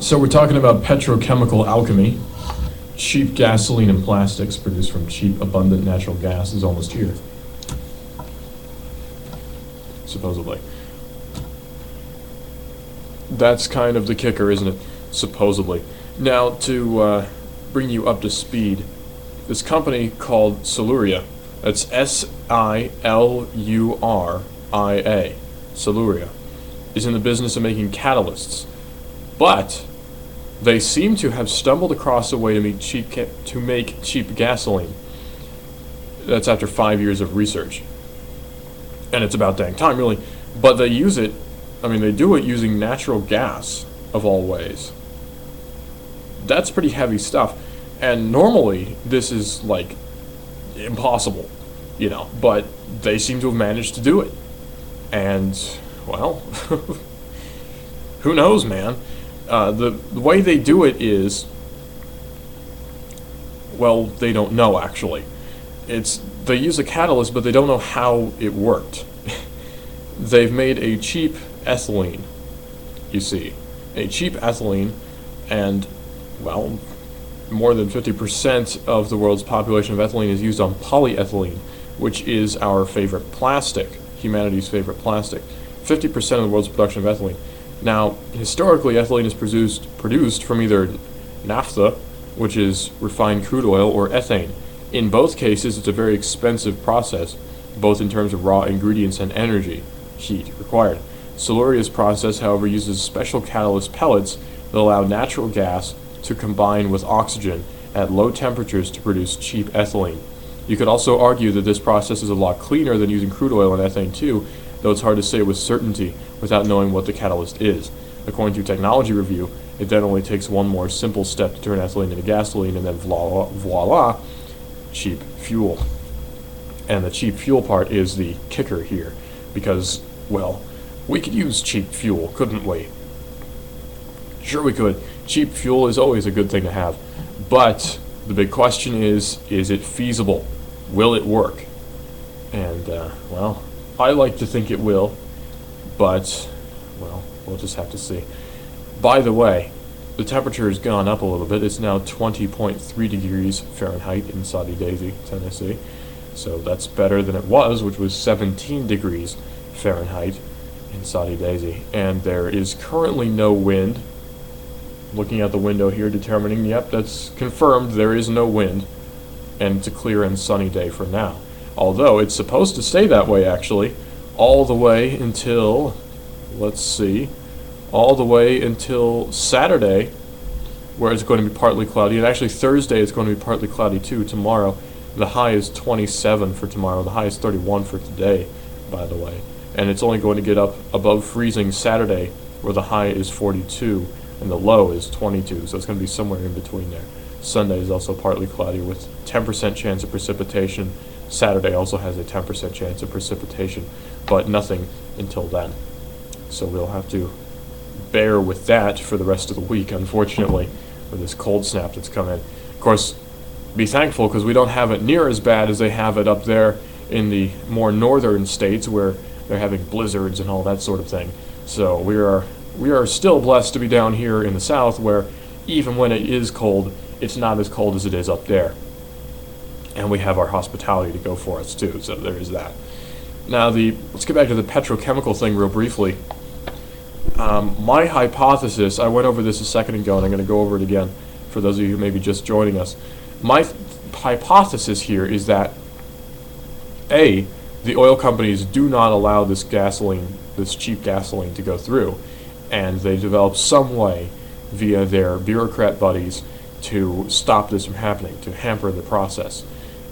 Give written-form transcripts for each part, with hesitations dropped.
So we're talking about petrochemical alchemy. Cheap gasoline and plastics produced from cheap, abundant natural gas is almost here. Supposedly. That's kind of the kicker, isn't it? Supposedly. Now, to bring you up to speed, this company called Siluria, that's S-I-L-U-R-I-A, Siluria, is in the business of making catalysts. But they seem to have stumbled across a way to make cheap gasoline. That's after 5 years of research. And it's about dang time, really. But they use it, they do it using natural gas, of all ways. That's pretty heavy stuff. And normally, this is, impossible, but they seem to have managed to do it. And, well, who knows, man? The way they do it is, well, they don't know, actually. They use a catalyst, but they don't know how it worked. They've made a cheap ethylene, you see. A cheap ethylene, and, well, more than 50% of the world's population of ethylene is used on polyethylene, which is our favorite plastic, humanity's favorite plastic. 50% of the world's production of ethylene. Now, historically, ethylene is produced from either naphtha, which is refined crude oil, or ethane. In both cases, it's a very expensive process, both in terms of raw ingredients and energy, heat required. Siluria's process, however, uses special catalyst pellets that allow natural gas to combine with oxygen at low temperatures to produce cheap ethylene. You could also argue that this process is a lot cleaner than using crude oil and ethane too, though it's hard to say with certainty without knowing what the catalyst is. According to Technology Review, it then only takes one more simple step to turn ethylene into gasoline, and then voila, cheap fuel. And the cheap fuel part is the kicker here, because, well, we could use cheap fuel, couldn't we? Sure we could. Cheap fuel is always a good thing to have. But the big question is it feasible? Will it work? And, well, I like to think it will, but, well, we'll just have to see. By the way, the temperature has gone up a little bit. It's now 20.3 degrees Fahrenheit in Soddy Daisy, Tennessee. So that's better than it was, which was 17 degrees Fahrenheit in Soddy Daisy. And there is currently no wind. Looking out the window here, determining, yep, that's confirmed, there is no wind. And it's a clear and sunny day for now. Although it's supposed to stay that way, actually, all the way until, let's see, all the way until Saturday, where it's going to be partly cloudy. And actually Thursday it's going to be partly cloudy too. Tomorrow, the high is 27 for tomorrow. The high is 31 for today, by the way. And it's only going to get up above freezing Saturday, where the high is 42 and the low is 22. So it's going to be somewhere in between there. Sunday is also partly cloudy with 10% chance of precipitation. Saturday also has a 10% chance of precipitation, but nothing until then. So we'll have to bear with that for the rest of the week, unfortunately, with this cold snap that's come in. Of course, be thankful, because we don't have it near as bad as they have it up there in the more northern states, where they're having blizzards and all that sort of thing. So we are still blessed to be down here in the south, where even when it is cold, it's not as cold as it is up there. And we have our hospitality to go for us too, so there is that. Now, let's get back to the petrochemical thing real briefly. My hypothesis, I went over this a second ago, and I'm going to go over it again for those of you who may be just joining us. My hypothesis here is that, A, the oil companies do not allow this cheap gasoline to go through, and they develop some way via their bureaucrat buddies to stop this from happening, to hamper the process,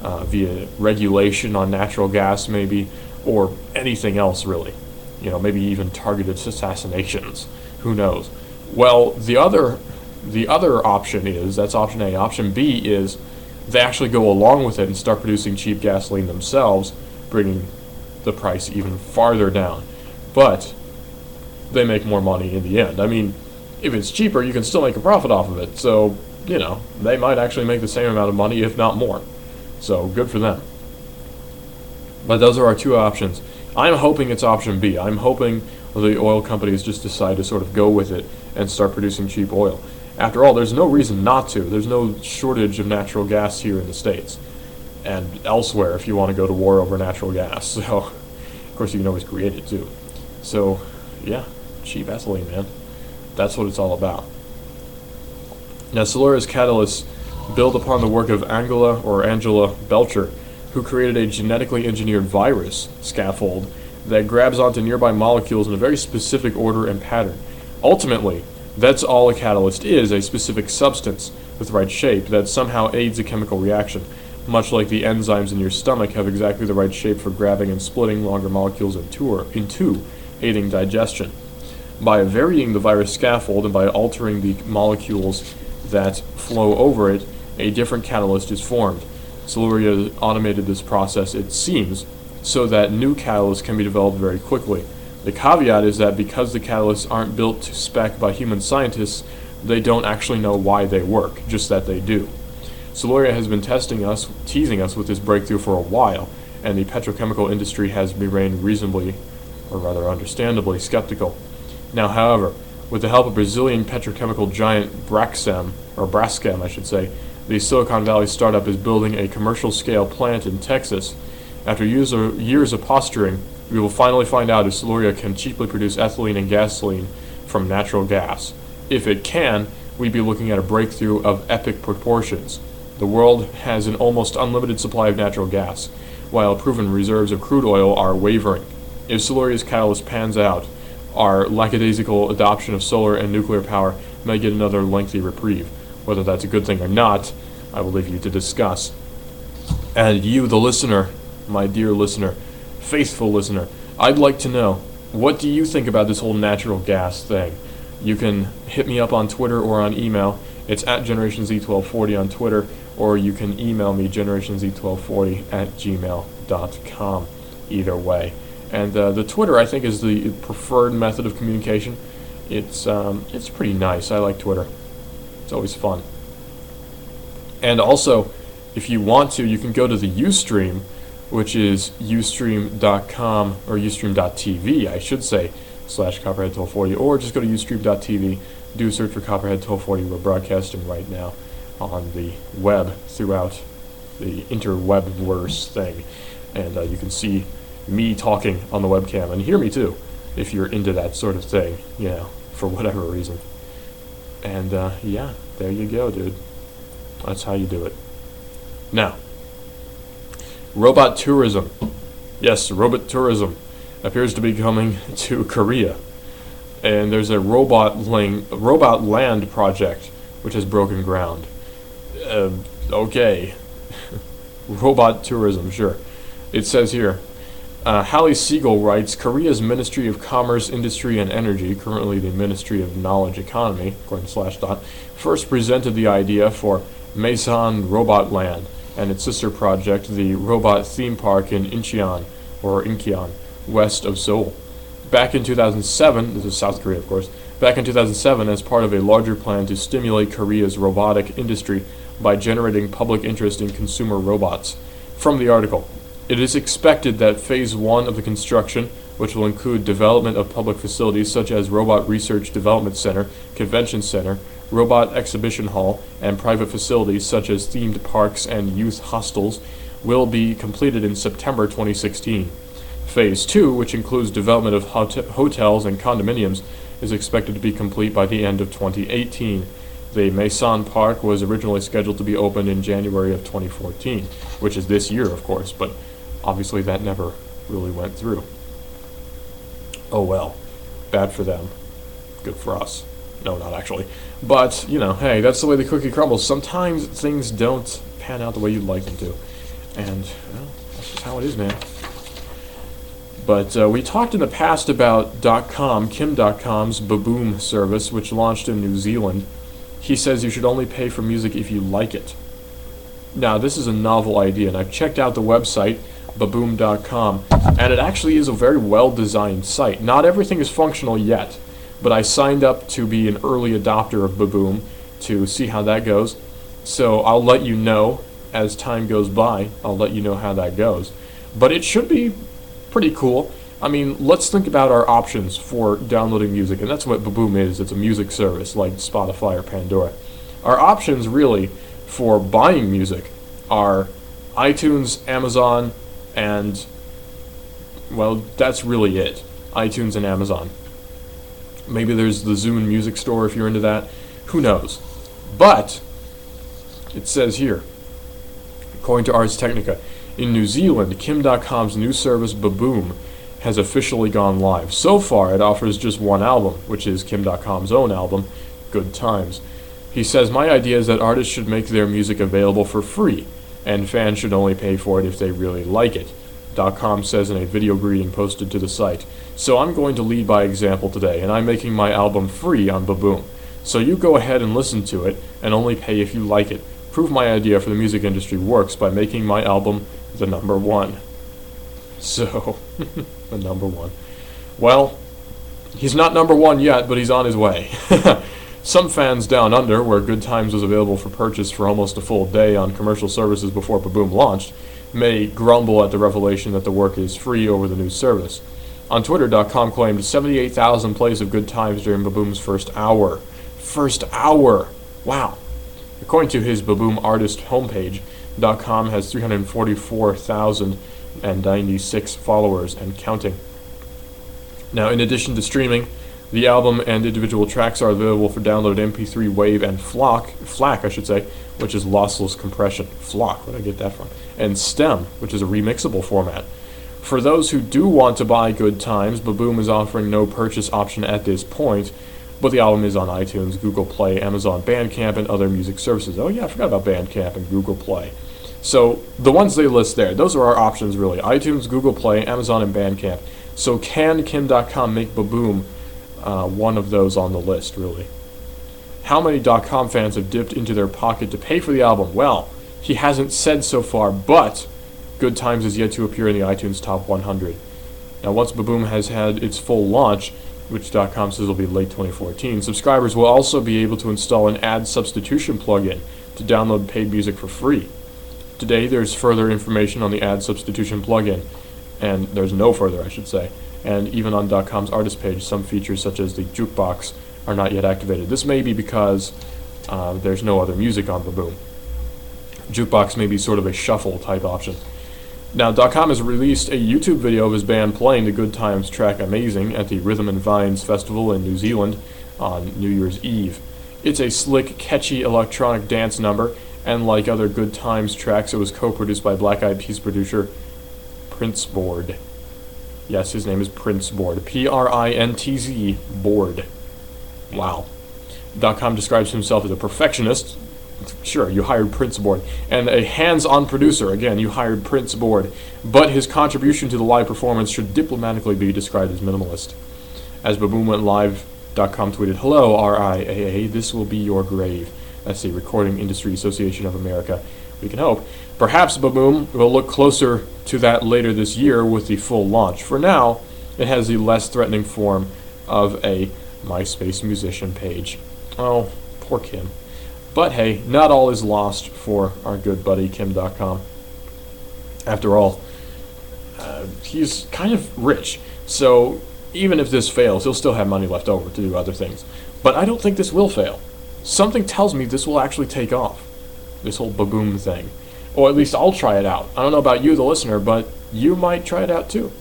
via regulation on natural gas maybe, or anything else really. Maybe even targeted assassinations. Who knows? Well, the other option is, that's option A. Option B is they actually go along with it and start producing cheap gasoline themselves, bringing the price even farther down. But they make more money in the end. If it's cheaper, you can still make a profit off of it. So, they might actually make the same amount of money, if not more. So, good for them. But those are our two options. I'm hoping it's option B. I'm hoping the oil companies just decide to sort of go with it and start producing cheap oil. After all, there's no reason not to. There's no shortage of natural gas here in the States and elsewhere if you want to go to war over natural gas. So, of course, you can always create it too. So, yeah, cheap ethylene, man. That's what it's all about. Now, Siluria's catalysts build upon the work of Angela Belcher, who created a genetically engineered virus scaffold that grabs onto nearby molecules in a very specific order and pattern. Ultimately, that's all a catalyst is, a specific substance with the right shape that somehow aids a chemical reaction, much like the enzymes in your stomach have exactly the right shape for grabbing and splitting longer molecules in two, aiding digestion. By varying the virus scaffold and by altering the molecules that flow over it, a different catalyst is formed. Siluria automated this process, it seems, so that new catalysts can be developed very quickly. The caveat is that because the catalysts aren't built to spec by human scientists, they don't actually know why they work, just that they do. Siluria has been teasing us with this breakthrough for a while, and the petrochemical industry has remained reasonably, or rather understandably, skeptical. Now, however, with the help of Brazilian petrochemical giant Braskem, I should say, the Silicon Valley startup is building a commercial-scale plant in Texas. After years of posturing, we will finally find out if Siluria can cheaply produce ethylene and gasoline from natural gas. If it can, we'd be looking at a breakthrough of epic proportions. The world has an almost unlimited supply of natural gas, while proven reserves of crude oil are wavering. If Siluria's catalyst pans out, our lackadaisical adoption of solar and nuclear power may get another lengthy reprieve. Whether that's a good thing or not, I will leave you to discuss. And you, the listener, my dear listener, faithful listener, I'd like to know, what do you think about this whole natural gas thing? You can hit me up on Twitter or on email. It's at GenerationZ1240 on Twitter, or you can email me, generationz1240@gmail.com. Either way. And the Twitter, I think, is the preferred method of communication. It's pretty nice. I like Twitter. It's always fun. And also, if you want to, you can go to the Ustream, which is ustream.com, or ustream.tv, I should say, /Copperhead1240, or just go to ustream.tv, do search for Copperhead1240. We're broadcasting right now on the web throughout the interwebverse thing. And you can see me talking on the webcam, and hear me too, if you're into that sort of thing, for whatever reason. And yeah, there you go, dude. That's how you do it. Now, robot tourism. Yes, robot tourism appears to be coming to Korea. And there's a robot land project which has broken ground. Okay. Robot tourism, sure. It says here, Hallie Siegel writes, Korea's Ministry of Commerce, Industry, and Energy, currently the Ministry of Knowledge Economy, according to Slashdot, first presented the idea for Maison Robot Land and its sister project, the Robot Theme Park in Incheon, west of Seoul. Back in 2007, this is South Korea, of course, back in 2007 as part of a larger plan to stimulate Korea's robotic industry by generating public interest in consumer robots. From the article, it is expected that Phase 1 of the construction, which will include development of public facilities such as Robot Research Development Center, Convention Center, Robot Exhibition Hall, and private facilities such as themed parks and youth hostels, will be completed in September 2016. Phase 2, which includes development of hotels and condominiums, is expected to be complete by the end of 2018. The Maison Park was originally scheduled to be opened in January of 2014, which is this year, of course, but obviously that never really went through. Oh well, bad for them, good for us. No, not actually. But, hey, that's the way the cookie crumbles. Sometimes things don't pan out the way you'd like them to. And, well, that's just how it is, man. But we talked in the past about .com, Kim.com's Baboom service, which launched in New Zealand. He says you should only pay for music if you like it. Now, this is a novel idea, and I've checked out the website, baboom.com, and it actually is a very well-designed site. Not everything is functional yet, but I signed up to be an early adopter of Baboom to see how that goes. So I'll let you know as time goes by. I'll let you know how that goes. But it should be pretty cool. I mean, let's think about our options for downloading music, and that's what Baboom is. It's a music service like Spotify or Pandora. Our options really for buying music are iTunes, Amazon, and, well, that's really it. iTunes and Amazon. Maybe there's the Zune Music Store if you're into that. Who knows? But it says here, according to Ars Technica, in New Zealand, Kim.com's new service Baboom has officially gone live. So far, it offers just one album, which is Kim.com's own album, Good Times. He says, my idea is that artists should make their music available for free, and fans should only pay for it if they really like it. .com says in a video greeting posted to the site. So I'm going to lead by example today, and I'm making my album free on Baboom. So you go ahead and listen to it, and only pay if you like it. Prove my idea for the music industry works by making my album the number one. So, the number one. Well, he's not number one yet, but he's on his way. Some fans down under, where Good Times was available for purchase for almost a full day on commercial services before Baboom launched, may grumble at the revelation that the work is free over the new service. On Twitter.com claimed 78,000 plays of Good Times during Baboom's first hour. First hour! Wow. According to his Baboom artist homepage, .com has 344,096 followers and counting. Now, in addition to streaming, the album and individual tracks are available for download MP3, WAV, and FLAC, which is lossless compression. FLAC, where did I get that from? And STEM, which is a remixable format. For those who do want to buy Good Times, Baboom is offering no purchase option at this point, but the album is on iTunes, Google Play, Amazon Bandcamp, and other music services. Oh yeah, I forgot about Bandcamp and Google Play. So the ones they list there, those are our options really. iTunes, Google Play, Amazon, and Bandcamp. So can Kim.com make Baboom one of those on the list, really? How many .com fans have dipped into their pocket to pay for the album? Well, he hasn't said so far, but Good Times is yet to appear in the iTunes Top 100. Now, once Baboom has had its full launch, which .com says will be late 2014, subscribers will also be able to install an ad substitution plugin to download paid music for free. Today, there's further information on the ad substitution plugin, and there's no further, I should say. And even on .com's artist page, some features such as the jukebox are not yet activated. This may be because there's no other music on Baboom. Jukebox may be sort of a shuffle type option. Now, .com has released a YouTube video of his band playing the Good Times track Amazing at the Rhythm and Vines Festival in New Zealand on New Year's Eve. It's a slick, catchy electronic dance number, and like other Good Times tracks, it was co-produced by Black Eyed Peas producer Prince Board. Yes, his name is Prince Board. P-R-I-N-T-Z Board. Wow. .com describes himself as a perfectionist. Sure, you hired Prince Board. And a hands-on producer. Again, you hired Prince Board. But his contribution to the live performance should diplomatically be described as minimalist. As Baboom went live, .com tweeted, "Hello, RIAA, this will be your grave." That's the Recording Industry Association of America. We can hope. Perhaps Baboom will look closer to that later this year with the full launch. For now, it has the less threatening form of a MySpace musician page. Oh, poor Kim. But hey, not all is lost for our good buddy Kim.com. After all, he's kind of rich, so even if this fails, he'll still have money left over to do other things. But I don't think this will fail. Something tells me this will actually take off, this whole Baboom thing. Or at least I'll try it out. I don't know about you, the listener, but you might try it out too.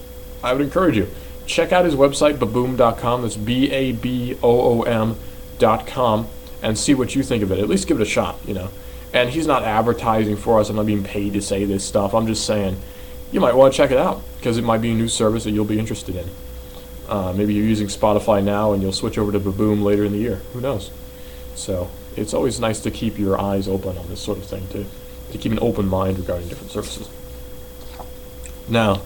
I would encourage you. Check out his website, baboom.com. That's BABOOM.com. And see what you think of it. At least give it a shot, you know. And he's not advertising for us. I'm not being paid to say this stuff. I'm just saying you might want to check it out because it might be a new service that you'll be interested in. Maybe you're using Spotify now and you'll switch over to Baboom later in the year. Who knows? So it's always nice to keep your eyes open on this sort of thing, too. To keep an open mind regarding different services. Now,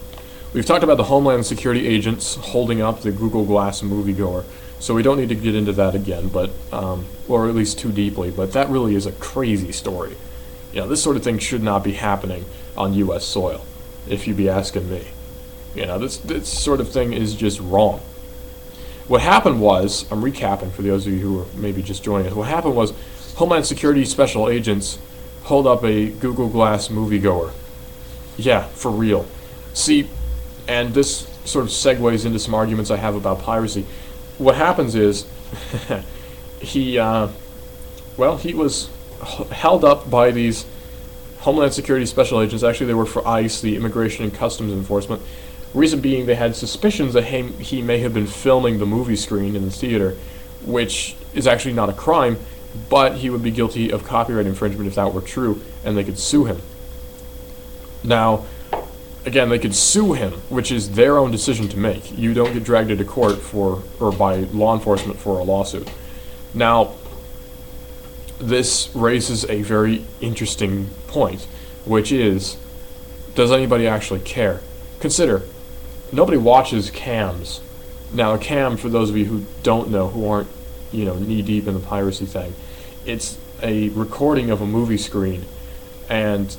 we've talked about the Homeland Security agents holding up the Google Glass moviegoer. So we don't need to get into that again, but or at least too deeply. But that really is a crazy story. You know, this sort of thing should not be happening on U.S. soil, if you'd be asking me. You know, this sort of thing is just wrong. What happened was, I'm recapping for those of you who are maybe just joining us. What happened was, Homeland Security special agents hold up a Google Glass moviegoer. Yeah, for real. See, and this sort of segues into some arguments I have about piracy. What happens is, he was held up by these Homeland Security special agents. Actually, they work for ICE, the Immigration and Customs Enforcement. Reason being, they had suspicions that he may have been filming the movie screen in the theater, which is actually not a crime, but he would be guilty of copyright infringement if that were true, and they could sue him. Now, again, they could sue him, which is their own decision to make. You don't get dragged into court or by law enforcement for a lawsuit. Now, this raises a very interesting point, which is, does anybody actually care? Consider, nobody watches cams. Now, a cam, for those of you who don't know, who aren't, knee-deep in the piracy thing, it's a recording of a movie screen, and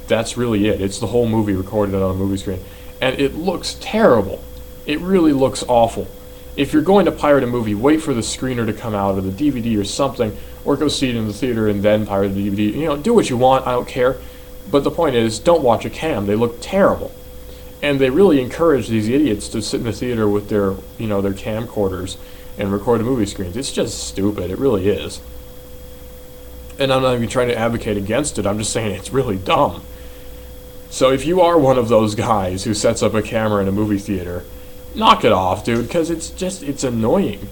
that's really it. It's the whole movie recorded on a movie screen. And it looks terrible. It really looks awful. If you're going to pirate a movie, wait for the screener to come out, or the DVD or something, or go see it in the theater and then pirate the DVD. Do what you want, I don't care. But the point is, don't watch a cam. They look terrible. And they really encourage these idiots to sit in the theater with their camcorders and record the movie screens. It's just stupid. It really is. And I'm not even trying to advocate against it. I'm just saying it's really dumb. So if you are one of those guys who sets up a camera in a movie theater, knock it off, dude, because it's annoying.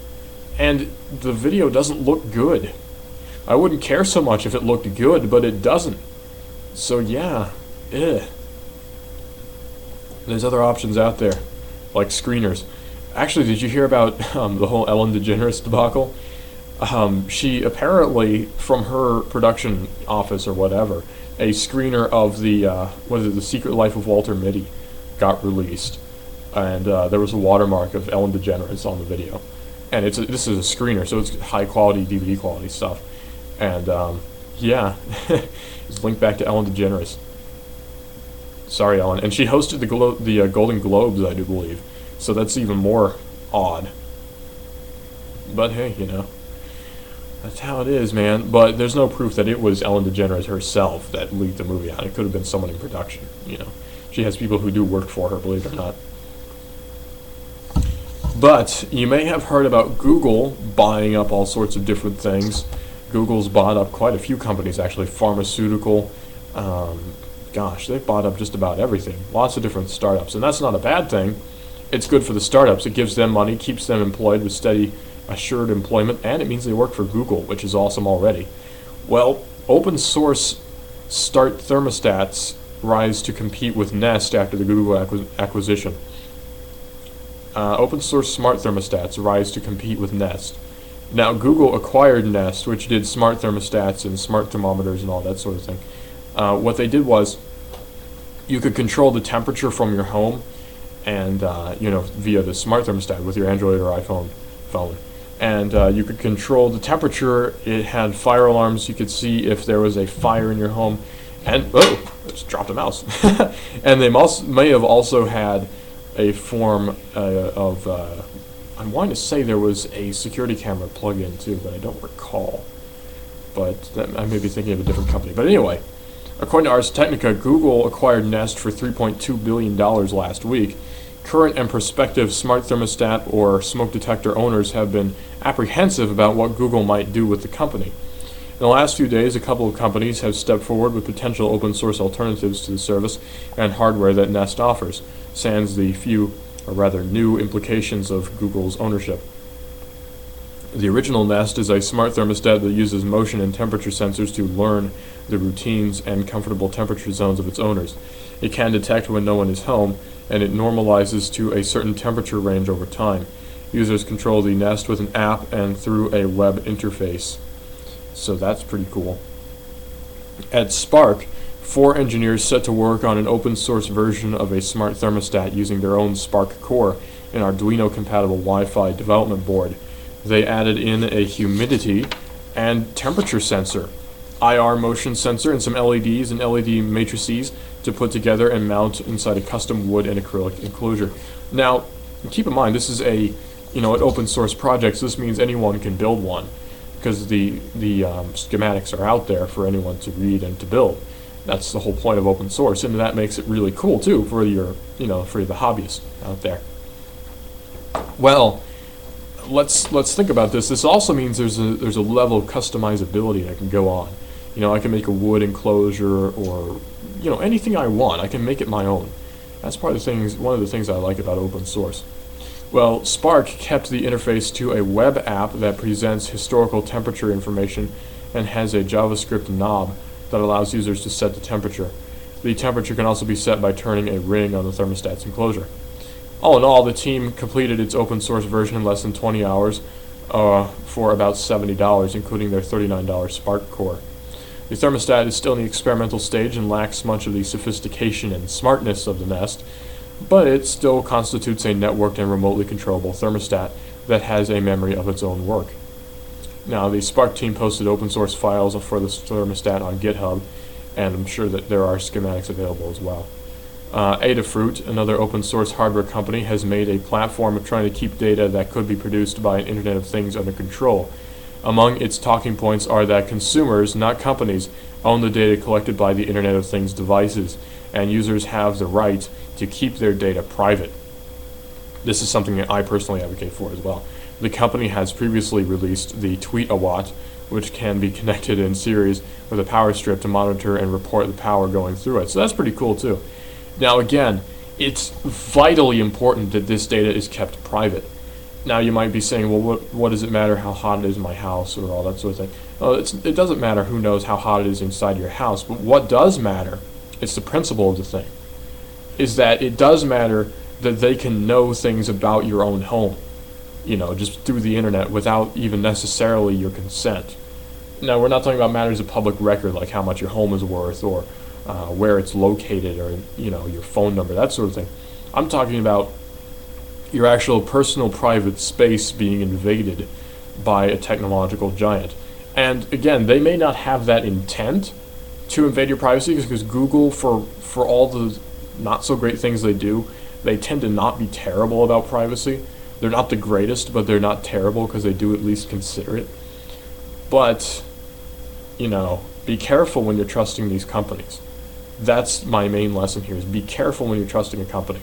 And the video doesn't look good. I wouldn't care so much if it looked good, but it doesn't. So yeah, There's other options out there, like screeners. Actually, did you hear about the whole Ellen DeGeneres debacle? She apparently, from her production office or whatever, a screener of The Secret Life of Walter Mitty got released. And there was a watermark of Ellen DeGeneres on the video. And this is a screener, so it's high-quality, DVD quality stuff. And, it's linked back to Ellen DeGeneres. Sorry, Ellen. And she hosted the Golden Globes, I do believe. So that's even more odd. But hey, that's how it is, man. But there's no proof that it was Ellen DeGeneres herself that leaked the movie out. It could have been someone in production, She has people who do work for her, believe it or not. But you may have heard about Google buying up all sorts of different things. Google's bought up quite a few companies, actually, pharmaceutical. They've bought up just about everything. Lots of different startups. And that's not a bad thing. It's good for the startups. It gives them money, keeps them employed with steady, assured employment, and it means they work for Google, which is awesome already. Well, open source start thermostats rise to compete with Nest after the Google acquisition. Open source smart thermostats rise to compete with Nest. Now, Google acquired Nest, which did smart thermostats and smart thermometers and all that sort of thing. What they did was, you could control the temperature from your home, and via the smart thermostat with your Android or iPhone phone. And you could control the temperature. It had fire alarms. You could see if there was a fire in your home. And I just dropped a mouse. And they may have also had a form of. I'm wanting to say there was a security camera plug-in too, but I don't recall. But I may be thinking of a different company. But anyway, according to Ars Technica, Google acquired Nest for $3.2 billion last week. Current and prospective smart thermostat or smoke detector owners have been apprehensive about what Google might do with the company. In the last few days, a couple of companies have stepped forward with potential open source alternatives to the service and hardware that Nest offers, sans the few, or rather new, implications of Google's ownership. The original Nest is a smart thermostat that uses motion and temperature sensors to learn the routines and comfortable temperature zones of its owners. It can detect when no one is home, and it normalizes to a certain temperature range over time. Users control the Nest with an app and through a web interface. So that's pretty cool. At Spark, 4 engineers set to work on an open source version of a smart thermostat using their own Spark core and Arduino-compatible Wi-Fi development board. They added in a humidity and temperature sensor, IR motion sensor, and some LEDs and LED matrices to put together and mount inside a custom wood and acrylic enclosure. Now, keep in mind, this is an open source project, so this means anyone can build one, because the schematics are out there for anyone to read and to build. That's the whole point of open source, and that makes it really cool too for your, for the hobbyists out there. Well, let's think about this. This also means there's a level of customizability that can go on. I can make a wood enclosure or anything I want. I can make it my own. That's one of the things I like about open source. Well, Spark kept the interface to a web app that presents historical temperature information and has a JavaScript knob that allows users to set the temperature. The temperature can also be set by turning a ring on the thermostat's enclosure. All in all, the team completed its open source version in less than 20 hours for about $70, including their $39 Spark core. The thermostat is still in the experimental stage and lacks much of the sophistication and smartness of the Nest, but it still constitutes a networked and remotely controllable thermostat that has a memory of its own work. Now, the Spark team posted open source files for the thermostat on GitHub, and I'm sure that there are schematics available as well. Adafruit, another open source hardware company, has made a platform of trying to keep data that could be produced by an Internet of Things under control. Among its talking points are that consumers, not companies, own the data collected by the Internet of Things devices, and users have the right to keep their data private. This is something that I personally advocate for as well. The company has previously released the Tweet-a-Watt, which can be connected in series with a power strip to monitor and report the power going through it. So that's pretty cool too. Now again, it's vitally important that this data is kept private. Now you might be saying, well, what does it matter how hot it is in my house or all that sort of thing? Well, it doesn't matter who knows how hot it is inside your house, but what does matter, it's the principle of the thing, is that it does matter that they can know things about your own home, just through the internet without even necessarily your consent. Now, we're not talking about matters of public record like how much your home is worth or where it's located or your phone number, that sort of thing. I'm talking about your actual personal private space being invaded by a technological giant. And again, they may not have that intent to invade your privacy because Google, for all the not so great things they do, they tend to not be terrible about privacy. They're not the greatest, but they're not terrible because they do at least consider it. But, be careful when you're trusting these companies. That's my main lesson here, is be careful when you're trusting a company.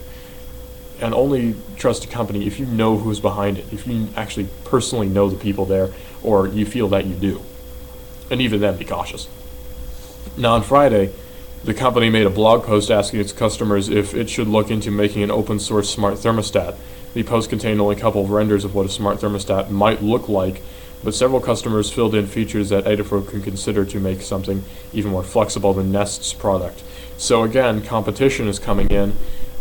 And only trust a company if you know who's behind it, if you actually personally know the people there, or you feel that you do. And even then, be cautious. Now, on Friday, the company made a blog post asking its customers if it should look into making an open source smart thermostat. The post contained only a couple of renders of what a smart thermostat might look like, but several customers filled in features that Adafruit can consider to make something even more flexible than Nest's product. So again, competition is coming in,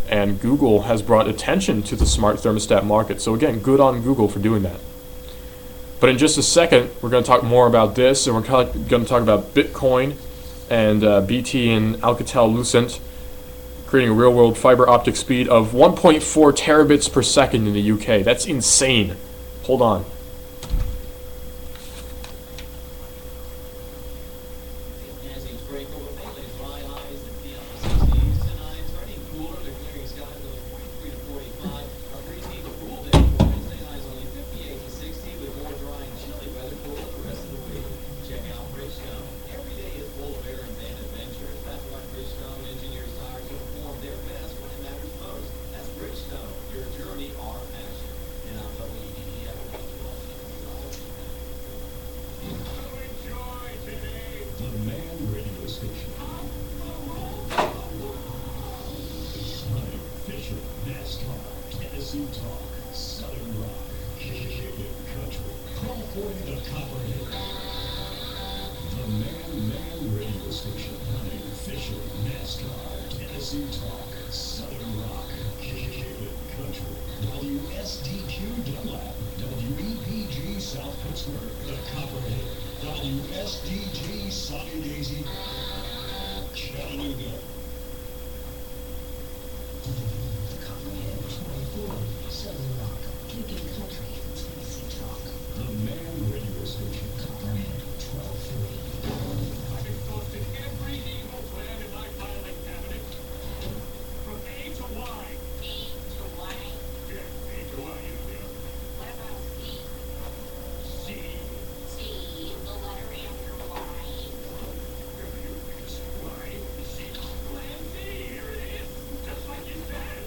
and Google has brought attention to the smart thermostat market. So again, good on Google for doing that. But in just a second, we're going to talk more about this, and we're going to talk about Bitcoin and BT and Alcatel-Lucent creating a real-world fiber optic speed of 1.4 terabits per second in the UK. That's insane. Hold on. Just like you said.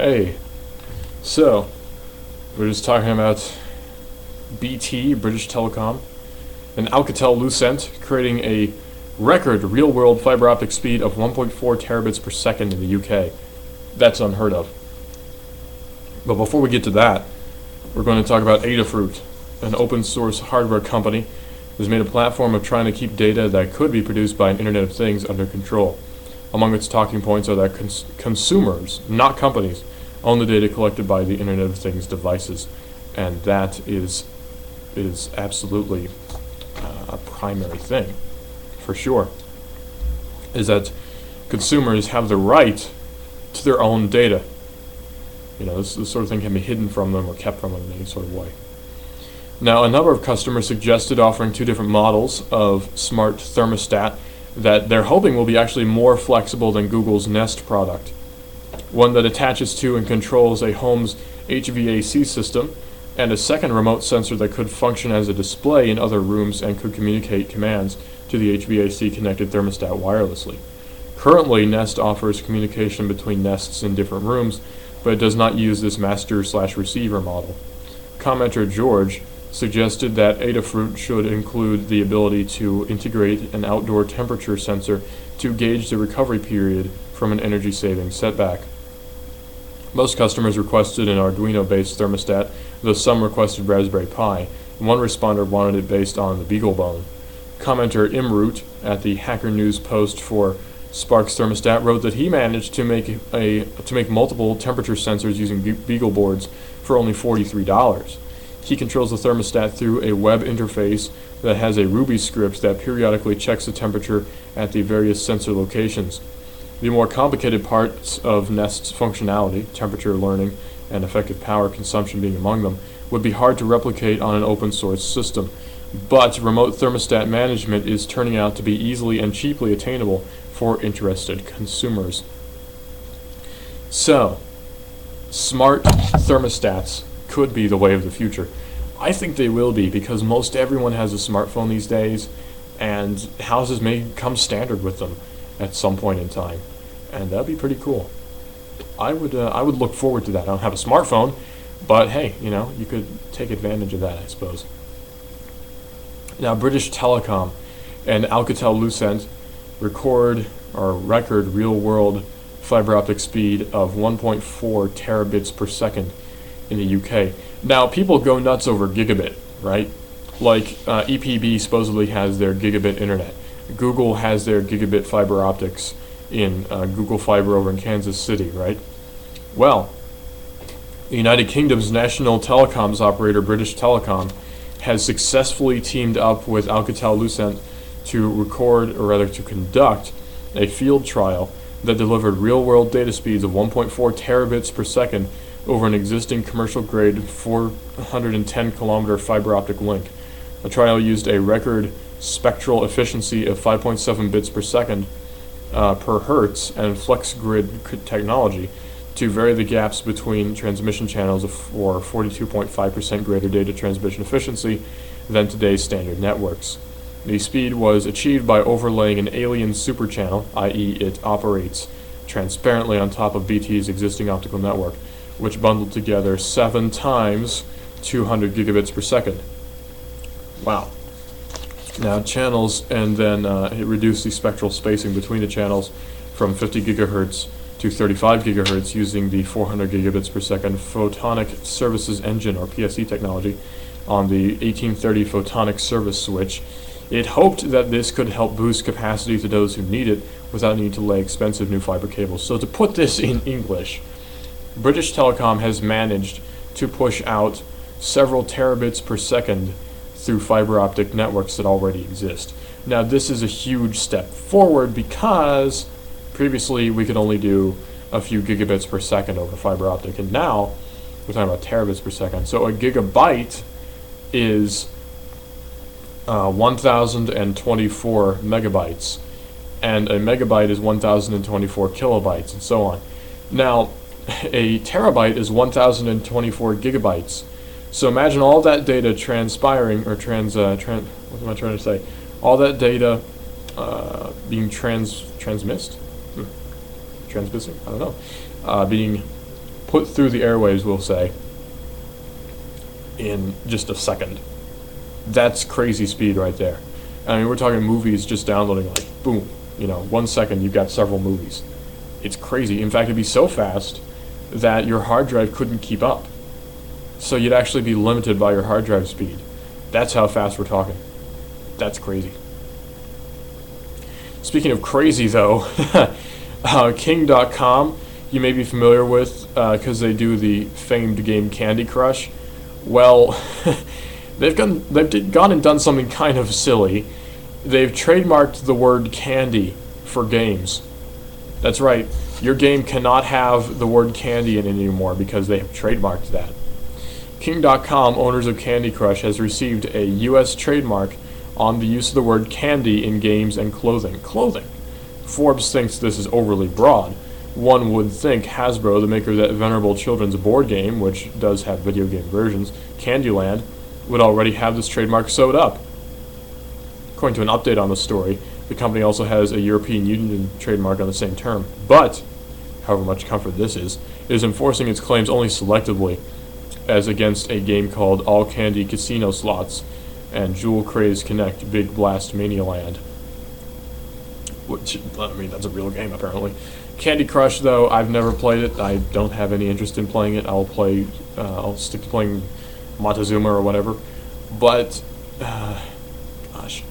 Okay, so we're just talking about BT, British Telecom, and Alcatel-Lucent creating a record real-world fiber optic speed of 1.4 terabits per second in the UK. That's unheard of. But before we get to that, we're going to talk about Adafruit, an open-source hardware company has made a platform of trying to keep data that could be produced by an Internet of Things under control. Among its talking points are that consumers, not companies, own the data collected by the Internet of Things devices, and that is absolutely a primary thing, for sure, is that consumers have the right to their own data. You know, this sort of thing can be hidden from them or kept from them in any sort of way. Now, a number of customers suggested offering two different models of smart thermostat that they're hoping will be actually more flexible than Google's Nest product. One that attaches to and controls a home's HVAC system, and a second remote sensor that could function as a display in other rooms and could communicate commands to the HVAC connected thermostat wirelessly. Currently, Nest offers communication between Nests in different rooms, but it does not use this master/receiver model. Commenter George suggested that Adafruit should include the ability to integrate an outdoor temperature sensor to gauge the recovery period from an energy-saving setback. Most customers requested an Arduino-based thermostat, though some requested Raspberry Pi. One responder wanted it based on the BeagleBone. Commenter Imroot at the Hacker News post for Sparks Thermostat wrote that he managed to make multiple temperature sensors using BeagleBoards for only $43. He controls the thermostat through a web interface that has a Ruby script that periodically checks the temperature at the various sensor locations. The more complicated parts of Nest's functionality, temperature learning and effective power consumption being among them, would be hard to replicate on an open source system. But remote thermostat management is turning out to be easily and cheaply attainable for interested consumers. So, smart thermostats could be the way of the future. I think they will be, because most everyone has a smartphone these days, and houses may come standard with them at some point in time, and that'd be pretty cool. I would look forward to that. I don't have a smartphone, but hey, you know, you could take advantage of that, I suppose. Now, British Telecom and Alcatel-Lucent record real-world fiber optic speed of 1.4 terabits per second in the UK. Now, people go nuts over gigabit, right? Like EPB supposedly has their gigabit internet. Google has their gigabit fiber optics in Google Fiber over in Kansas City, right? Well, the United Kingdom's national telecoms operator, British Telecom, has successfully teamed up with Alcatel-Lucent to conduct a field trial that delivered real-world data speeds of 1.4 terabits per second over an existing commercial-grade 410-kilometer fiber optic link. The trial used a record spectral efficiency of 5.7 bits per second per hertz and flex grid technology to vary the gaps between transmission channels for 42.5% greater data transmission efficiency than today's standard networks. The speed was achieved by overlaying an alien superchannel, i.e. it operates transparently on top of BT's existing optical network, which bundled together 7 times 200 gigabits per second. Wow. Now channels, and then it reduced the spectral spacing between the channels from 50 gigahertz to 35 gigahertz using the 400 gigabits per second Photonic Services Engine, or PSE technology, on the 1830 photonic service switch. It hoped that this could help boost capacity to those who need it without needing to lay expensive new fiber cables. So to put this in English, British Telecom has managed to push out several terabits per second through fiber optic networks that already exist. Now, this is a huge step forward because previously we could only do a few gigabits per second over fiber optic, and now we're talking about terabits per second. So a gigabyte is 1024 megabytes, and a megabyte is 1024 kilobytes, and so on. Now, a terabyte is 1024 gigabytes. So imagine all that data transpiring, or what am I trying to say? All that data being transmitting? I don't know. Being put through the airwaves, we'll say, in just a second. That's crazy speed right there. I mean, we're talking movies just downloading, like, boom, 1 second you've got several movies. It's crazy. In fact, it'd be so fast that your hard drive couldn't keep up. So you'd actually be limited by your hard drive speed. That's how fast we're talking. That's crazy. Speaking of crazy, though, King.com, you may be familiar with because they do the famed game Candy Crush. Well, they've gone and done something kind of silly. They've trademarked the word candy for games. That's right. Your game cannot have the word candy in it anymore because they have trademarked that. King.com, owners of Candy Crush, has received a U.S. trademark on the use of the word candy in games and clothing. Forbes thinks this is overly broad. One would think Hasbro, the maker of that venerable children's board game, which does have video game versions, Candyland, would already have this trademark sewed up. According to an update on the story, the company also has a European Union trademark on the same term. But, however much comfort this is, it is enforcing its claims only selectively, as against a game called All Candy Casino Slots and Jewel Craze Connect Big Blast Mania Land. Which, I mean, that's a real game, apparently. Candy Crush, though, I've never played it. I don't have any interest in playing it. I'll stick to playing Montezuma or whatever. But, gosh.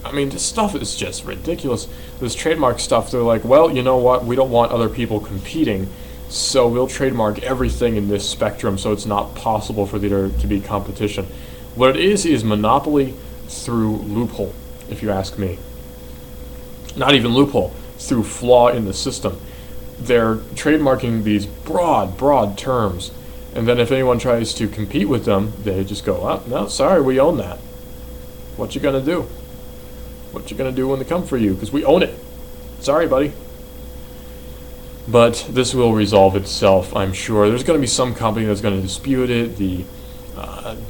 I mean, this stuff is just ridiculous. This trademark stuff, they're like, well, you know what? We don't want other people competing, so we'll trademark everything in this spectrum so it's not possible for there to be competition. What it is monopoly through loophole, if you ask me. Not even loophole, through flaw in the system. They're trademarking these broad terms, and then if anyone tries to compete with them, they just go, oh, no, sorry, we own that. What you gonna do? What you gonna do when they come for you? Because we own it. Sorry, buddy. But this will resolve itself, I'm sure. There's going to be some company that's going to dispute it. The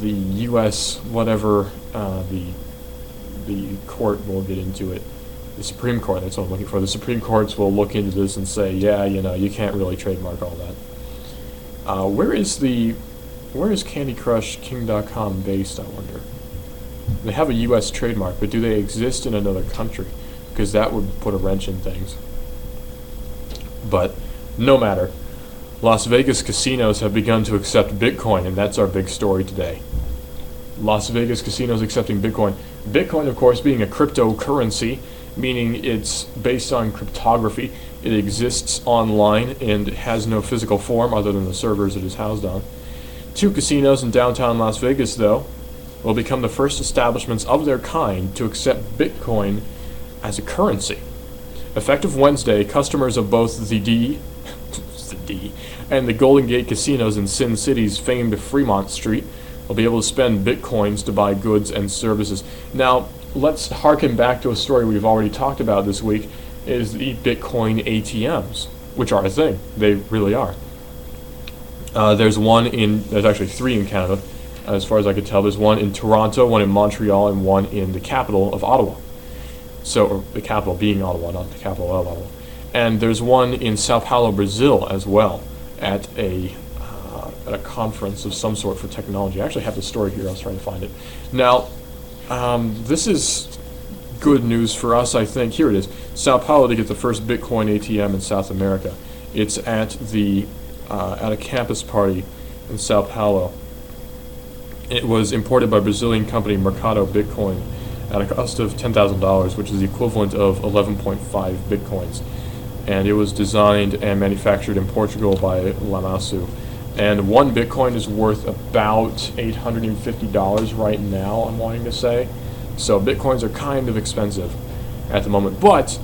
U.S. whatever, the court will get into it. The Supreme Court, that's what I'm looking for. The Supreme Courts will look into this and say, yeah, you can't really trademark all that. Where is Candy Crush King.com based, I wonder? They have a U.S. trademark, but do they exist in another country? Because that would put a wrench in things. But no matter. Las Vegas casinos have begun to accept Bitcoin, and that's our big story today. Las Vegas casinos accepting Bitcoin. Bitcoin, of course, being a cryptocurrency, meaning it's based on cryptography. It exists online and has no physical form other than the servers it is housed on. 2 casinos in downtown Las Vegas, though, will become the first establishments of their kind to accept Bitcoin as a currency. Effective Wednesday, customers of both the D and the Golden Gate casinos in Sin City's famed Fremont Street will be able to spend Bitcoins to buy goods and services. Now, let's harken back to a story we've already talked about this week, is the Bitcoin ATMs, which are a thing. They really are. There's actually 3 in Canada, as far as I could tell. There's one in Toronto, one in Montreal, and one in the capital of Ottawa. So, the capital being Ottawa, not the capital of Ottawa. And there's one in Sao Paulo, Brazil, as well, at a conference of some sort for technology. I actually have the story here. I was trying to find it. Now, this is good news for us, I think. Here it is. Sao Paulo to get the first Bitcoin ATM in South America. It's at a campus party in Sao Paulo. It was imported by Brazilian company Mercado Bitcoin at a cost of $10,000, which is the equivalent of 11.5 Bitcoins. And it was designed and manufactured in Portugal by Lamasu. And 1 Bitcoin is worth about $850 right now, I'm wanting to say. So Bitcoins are kind of expensive at the moment, but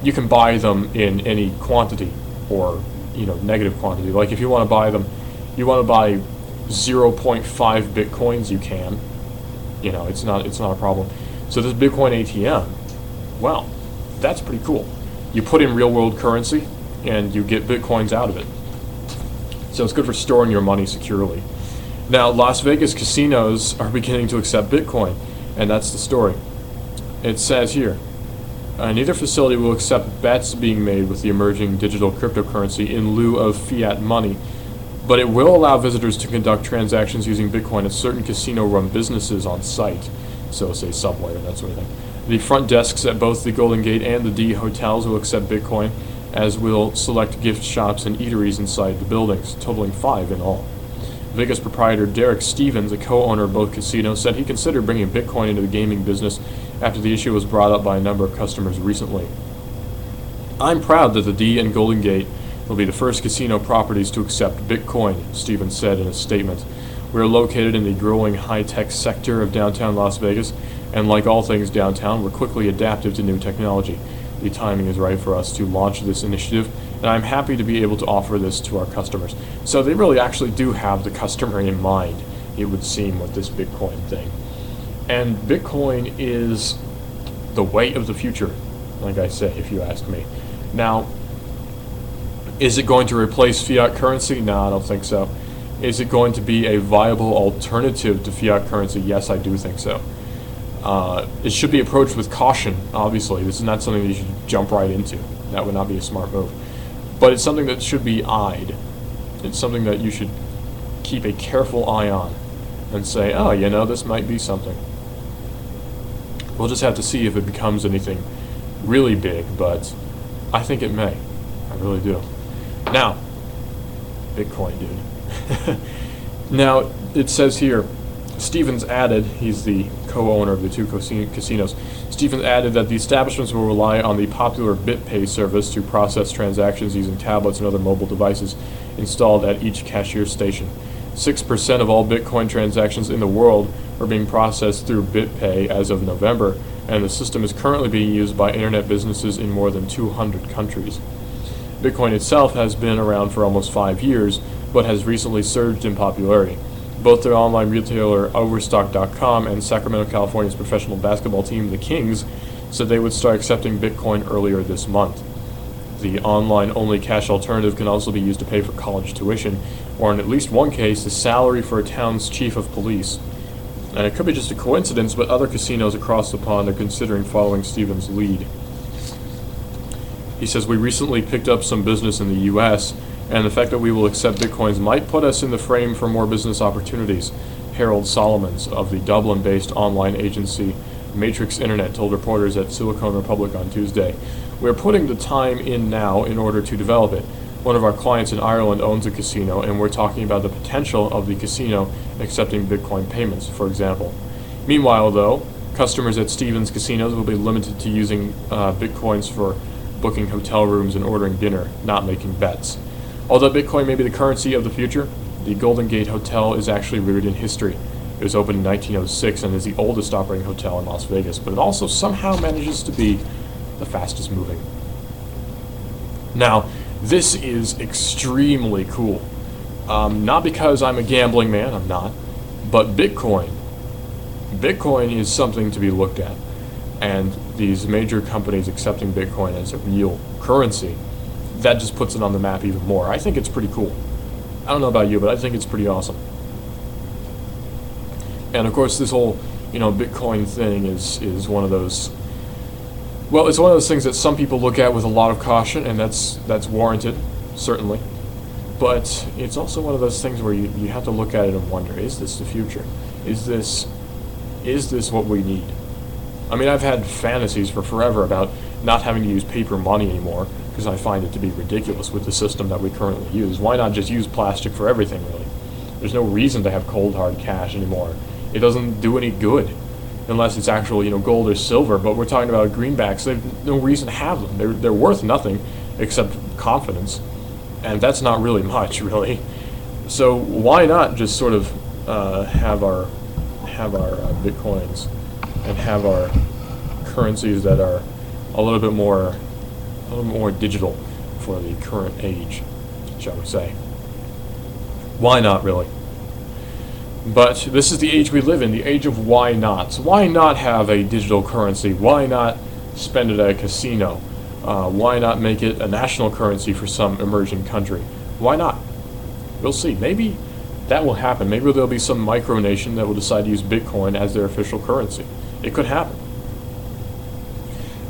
you can buy them in any quantity, or negative quantity. Like if you want to buy them, you want to buy 0.5 Bitcoins, you can. It's not a problem. So this Bitcoin ATM, well, that's pretty cool. You put in real world currency and you get Bitcoins out of it. So it's good for storing your money securely. Now, Las Vegas casinos are beginning to accept Bitcoin, and that's the story. It says here, Neither facility will accept bets being made with the emerging digital cryptocurrency in lieu of fiat money, but it will allow visitors to conduct transactions using Bitcoin at certain casino-run businesses on site, so say Subway or that sort of thing. The front desks at both the Golden Gate and the D hotels will accept Bitcoin, as will select gift shops and eateries inside the buildings, totaling 5 in all. Vegas proprietor Derek Stevens, a co-owner of both casinos, said he considered bringing Bitcoin into the gaming business after the issue was brought up by a number of customers recently. "I'm proud that the D and Golden Gate will be the first casino properties to accept Bitcoin," Stevens said in a statement. "We are located in the growing high-tech sector of downtown Las Vegas, and like all things downtown, we're quickly adaptive to new technology. The timing is right for us to launch this initiative, and I'm happy to be able to offer this to our customers." So they really actually do have the customer in mind, it would seem, with this Bitcoin thing. And Bitcoin is the way of the future, like I say, if you ask me. Now, is it going to replace fiat currency? No, I don't think so. Is it going to be a viable alternative to fiat currency? Yes, I do think so. It should be approached with caution, obviously. This is not something that you should jump right into. That would not be a smart move. But it's something that should be eyed. It's something that you should keep a careful eye on and say, oh, this might be something. We'll just have to see if it becomes anything really big, but I think it may. I really do. Now, Bitcoin, dude. Now, it says here, Stevens added, he's the co-owner of the two casinos, Stevens added that the establishments will rely on the popular BitPay service to process transactions using tablets and other mobile devices installed at each cashier station. 6% of all Bitcoin transactions in the world are being processed through BitPay as of November, and the system is currently being used by internet businesses in more than 200 countries. Bitcoin itself has been around for almost 5 years, but has recently surged in popularity. Both their online retailer Overstock.com and Sacramento, California's professional basketball team, the Kings, said they would start accepting Bitcoin earlier this month. The online-only cash alternative can also be used to pay for college tuition, or in at least one case, the salary for a town's chief of police. And it could be just a coincidence, but other casinos across the pond are considering following Stevens' lead. He says, "We recently picked up some business in the U.S., and the fact that we will accept Bitcoins might put us in the frame for more business opportunities," Harold Solomons of the Dublin-based online agency Matrix Internet told reporters at Silicon Republic on Tuesday. "We are putting the time in now in order to develop it. One of our clients in Ireland owns a casino, and we're talking about the potential of the casino accepting Bitcoin payments, for example. Meanwhile, though, customers at Stevens casinos will be limited to using Bitcoins for booking hotel rooms and ordering dinner, not making bets. Although Bitcoin may be the currency of the future, the Golden Gate Hotel is actually rooted in history. It was opened in 1906 and is the oldest operating hotel in Las Vegas, but it also somehow manages to be the fastest moving." Now, this is extremely cool. Not because I'm a gambling man, I'm not, but Bitcoin is something to be looked at. And these major companies accepting Bitcoin as a real currency, that just puts it on the map even more. I think it's pretty cool. I don't know about you, but I think it's pretty awesome. And of course, this whole, Bitcoin thing is one of those. Well, it's one of those things that some people look at with a lot of caution, and that's warranted, certainly. But it's also one of those things where you have to look at it and wonder: is this the future? Is this what we need? I mean, I've had fantasies for forever about not having to use paper money anymore, because I find it to be ridiculous with the system that we currently use. Why not just use plastic for everything, really? There's no reason to have cold, hard cash anymore. It doesn't do any good, unless it's actual, gold or silver. But we're talking about greenbacks. There's no reason to have them. They're worth nothing except confidence, and that's not really much, really. So why not just sort of have our Bitcoins and have our currencies that are a little bit more digital for the current age, shall we say? Why not, really? But this is the age we live in, the age of why not. Why not have a digital currency? Why not spend it at a casino? Why not make it a national currency for some emerging country? Why not? We'll see. Maybe that will happen. Maybe there'll be some micronation that will decide to use Bitcoin as their official currency. It could happen.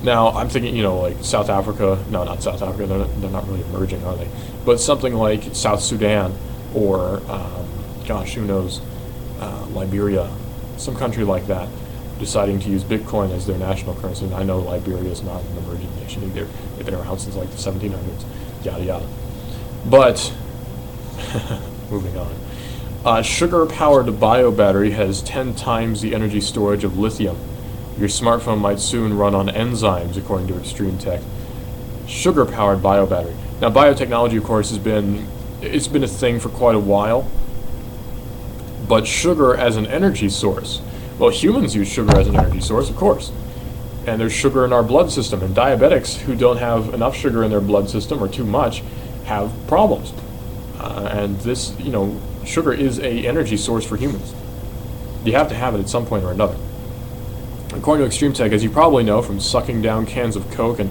Now, I'm thinking, like South Africa. No, not South Africa. They're not really emerging, are they? But something like South Sudan or, gosh, who knows, Liberia, some country like that, deciding to use Bitcoin as their national currency. And I know Liberia is not an emerging nation either. They've been around since like the 1700s, yada yada. But, moving on. A sugar-powered bio battery has 10 times the energy storage of lithium. Your smartphone might soon run on enzymes, according to Extreme Tech. Sugar-powered bio battery. Now, biotechnology, of course, it's been a thing for quite a while. But sugar as an energy source. Well, humans use sugar as an energy source, of course. And there's sugar in our blood system. And diabetics who don't have enough sugar in their blood system or too much have problems. And this, sugar is a energy source for humans. You have to have it at some point or another. According to Extreme Tech, as you probably know from sucking down cans of Coke and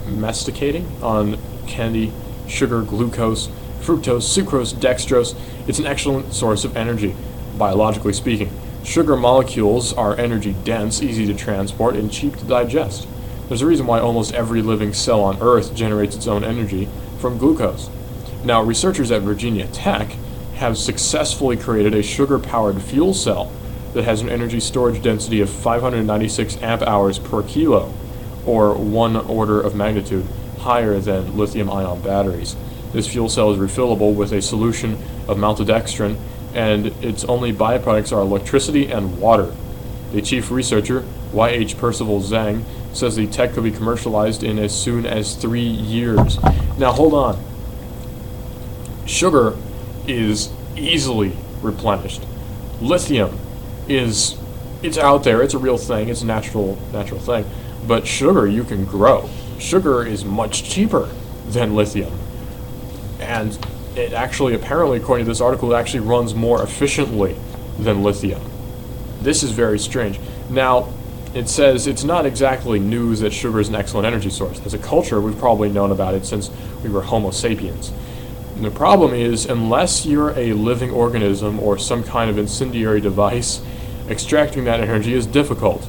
masticating on candy, sugar, glucose, fructose, sucrose, dextrose, it's an excellent source of energy, biologically speaking. Sugar molecules are energy dense, easy to transport, and cheap to digest. There's a reason why almost every living cell on Earth generates its own energy from glucose. Now, researchers at Virginia Tech have successfully created a sugar-powered fuel cell that has an energy storage density of 596 amp-hours per kilo, or 1 order of magnitude higher than lithium-ion batteries. This fuel cell is refillable with a solution of maltodextrin, and its only byproducts are electricity and water. The chief researcher, Y.H. Percival Zhang, says the tech could be commercialized in as soon as 3 years. Now, hold on. Sugar is easily replenished. Lithium it's out there, it's a real thing, it's a natural thing. But sugar you can grow. Sugar is much cheaper than lithium. And it actually, apparently, according to this article, it actually runs more efficiently than lithium. This is very strange. Now, it says it's not exactly news that sugar is an excellent energy source. As a culture, we've probably known about it since we were Homo sapiens. And the problem is, unless you're a living organism or some kind of incendiary device, extracting that energy is difficult.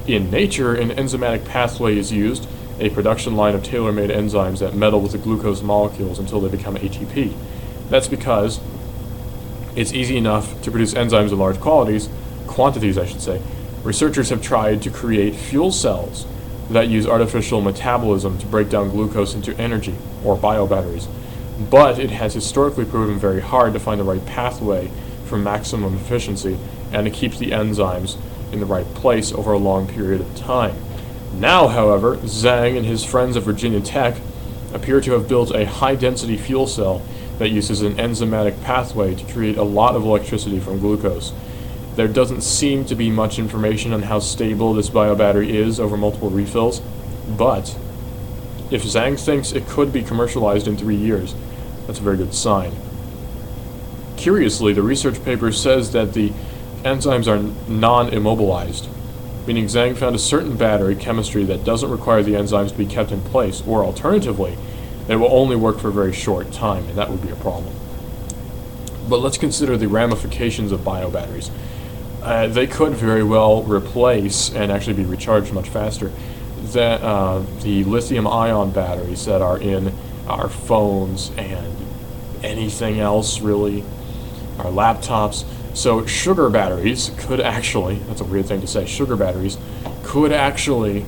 In nature, an enzymatic pathway is used, a production line of tailor-made enzymes that meddle with the glucose molecules until they become ATP. That's because it's easy enough to produce enzymes in large quantities, I should say. Researchers have tried to create fuel cells that use artificial metabolism to break down glucose into energy, or biobatteries. But it has historically proven very hard to find the right pathway for maximum efficiency and to keep the enzymes in the right place over a long period of time. Now, however, Zhang and his friends at Virginia Tech appear to have built a high-density fuel cell that uses an enzymatic pathway to create a lot of electricity from glucose. There doesn't seem to be much information on how stable this biobattery is over multiple refills, but if Zhang thinks it could be commercialized in 3 years, that's a very good sign. Curiously, the research paper says that the enzymes are non-immobilized, meaning Zhang found a certain battery chemistry that doesn't require the enzymes to be kept in place, or alternatively, it will only work for a very short time, and that would be a problem. But let's consider the ramifications of biobatteries. They could very well replace and actually be recharged much faster than the lithium-ion batteries that are in our phones and anything else, really, our laptops. So sugar batteries could actually, that's a weird thing to say, sugar batteries could actually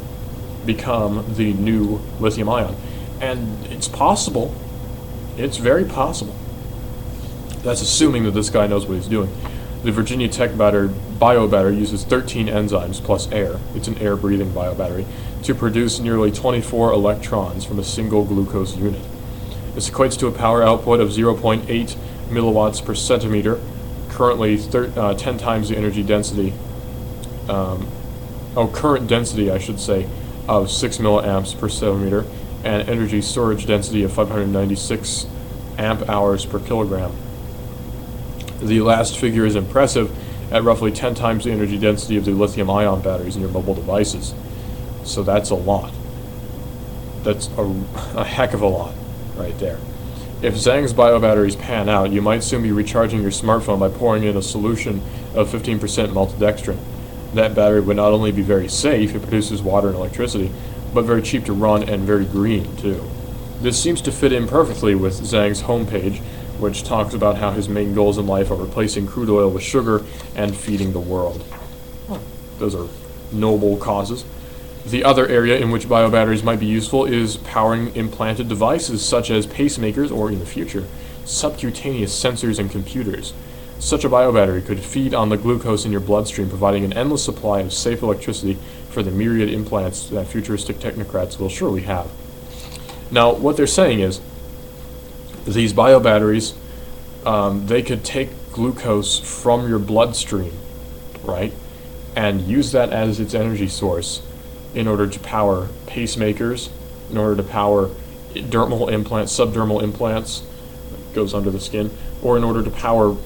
become the new lithium-ion. And it's possible. It's very possible. That's assuming that this guy knows what he's doing. The Virginia Tech bio battery uses 13 enzymes plus air. It's an air-breathing bio battery to produce nearly 24 electrons from a single glucose unit. This equates to a power output of 0.8 milliwatts per centimeter, currently 10 times the energy density, current density, I should say, of 6 milliamps per centimeter, and energy storage density of 596 amp hours per kilogram. The last figure is impressive at roughly 10 times the energy density of the lithium-ion batteries in your mobile devices. So that's a lot. That's a heck of a lot right there. If Zhang's biobatteries pan out, you might soon be recharging your smartphone by pouring in a solution of 15% maltodextrin. That battery would not only be very safe, it produces water and electricity, but very cheap to run and very green too. This seems to fit in perfectly with Zhang's homepage, which talks about how his main goals in life are replacing crude oil with sugar and feeding the world. Those are noble causes. The other area in which biobatteries might be useful is powering implanted devices such as pacemakers or, in the future, subcutaneous sensors and computers. Such a biobattery could feed on the glucose in your bloodstream, providing an endless supply of safe electricity for the myriad implants that futuristic technocrats will surely have. Now, what they're saying is, these biobatteries, they could take glucose from your bloodstream, right, and use that as its energy source in order to power pacemakers, in order to power dermal implants, subdermal implants, that goes under the skin, or in order to power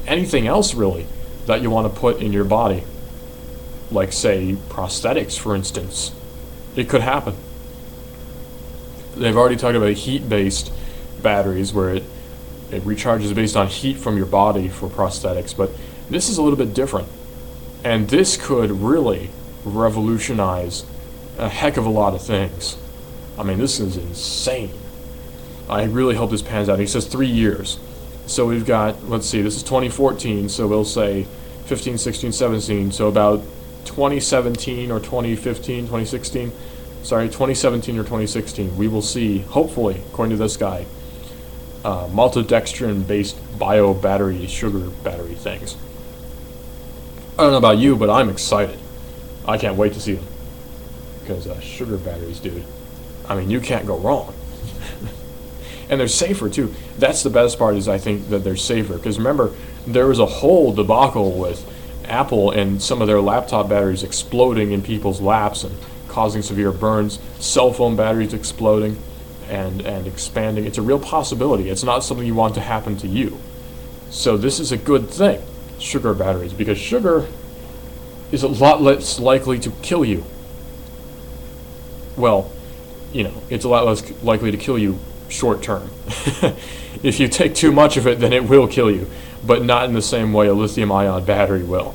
anything else really that you want to put in your body, like say prosthetics, for instance. It could happen. They've already talked about heat-based batteries where it recharges based on heat from your body for prosthetics, but this is a little bit different. And this could really revolutionize a heck of a lot of things. I mean, this is insane. I really hope this pans out. He says 3 years. So we've got, let's see, this is 2014, so we'll say 15, 16, 17, so about 2017 or 2015, 2016, 2017 or 2016, we will see, hopefully, according to this guy, maltodextrin-based bio battery, sugar battery things. I don't know about you, but I'm excited. I can't wait to see them. Because sugar batteries, dude, I mean, you can't go wrong. And they're safer, too. That's the best part, is I think that they're safer. Because remember, there was a whole debacle with Apple and some of their laptop batteries exploding in people's laps and causing severe burns, cell phone batteries exploding and expanding. It's a real possibility. It's not something you want to happen to you. So this is a good thing, sugar batteries, because sugar is a lot less likely to kill you. Well, you know, it's a lot less likely to kill you short term. If you take too much of it, then it will kill you, but not in the same way a lithium-ion battery will.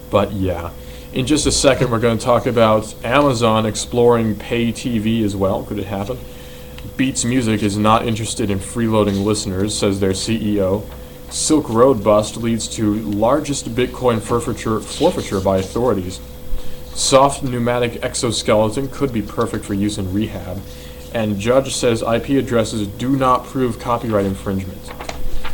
But yeah, in just a second we're going to talk about Amazon exploring pay TV as well. Could it happen? Beats Music is not interested in freeloading listeners, says their CEO. Silk Road bust leads to largest Bitcoin forfeiture by authorities. Soft pneumatic exoskeleton could be perfect for use in rehab. And judge says IP addresses do not prove copyright infringement.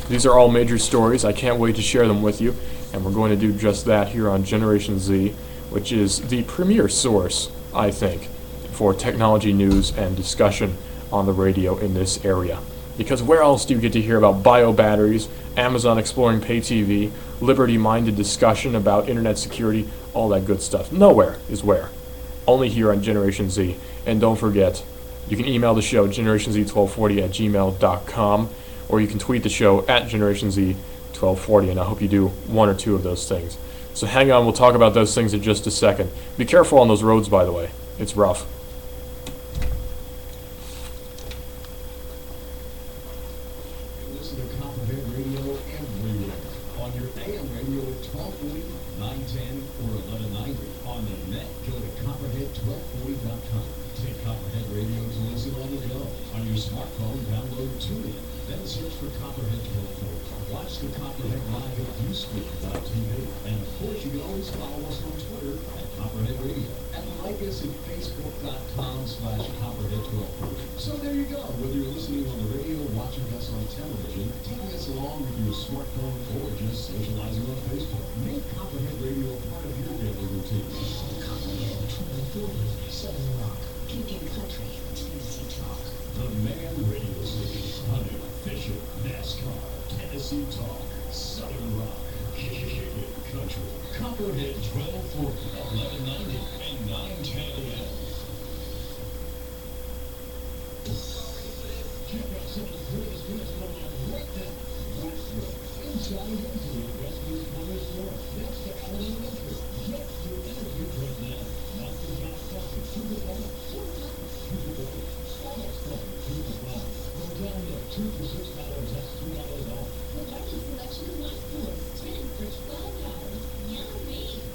These are all major stories. I can't wait to share them with you, and we're going to do just that here on Generation Z, which is the premier source, I think, for technology news and discussion on the radio in this area. Because where else do you get to hear about bio batteries, Amazon exploring pay TV, liberty-minded discussion about internet security, all that good stuff? Nowhere is where. Only here on Generation Z. And don't forget, you can email the show, generationz1240@gmail.com, or you can tweet the show at generationz1240, and I hope you do one or two of those things. So hang on, we'll talk about those things in just a second. Be careful on those roads, by the way. It's rough. Listen to Copperhead Radio everywhere. On your AM radio at 1240, 910, or 1190. On the net, go to copperhead1240.com. Take Copperhead Radio to listen on the go. On your smartphone, download TuneIn. Then search for Copperhead 1240. Watch the Copperhead Live at Uspeak.tv. And of course, you can always follow us on Twitter at Copperhead Radio. And like us at Facebook.com/Copperhead1240. So there you go. Whether you're listening on the radio, watching us on television, taking us along with your smartphone, or just socializing on Facebook, make Copperhead Radio a part of your daily routine. Copperhead 1240, Southern Rock, Pekin Country, Tennessee Talk. The Man Radio Station, hunting, fishing, NASCAR, Tennessee Talk, Southern Rock, Country, Copperhead 1240, 1190, and 910 AM. Check out some of the greatest hits going on right now. Inside and into the Westwood Corner Store. Next to Allen Elementary. Get your energy right now. Monster Jack Coffee, Super Bowl, Super Bowl, Starbucks Coffee, Super Bowl. Go down there, 2 for $6, that's $2 off. The largest selection of nice stores, 10 for $12. Yummy!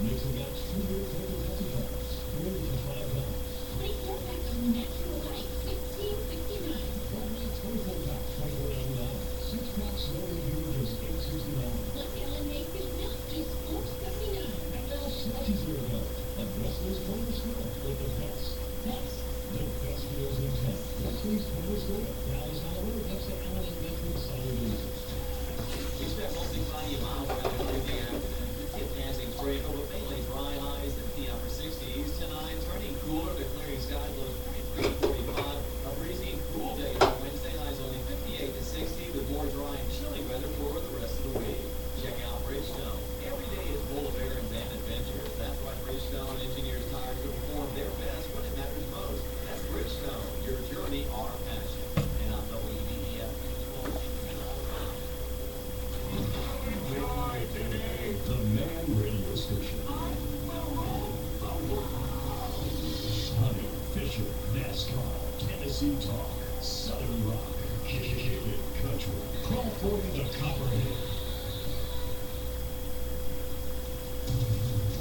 Tennessee Talk, Southern Rock, Kickin' Country. 1240 The Copperhead.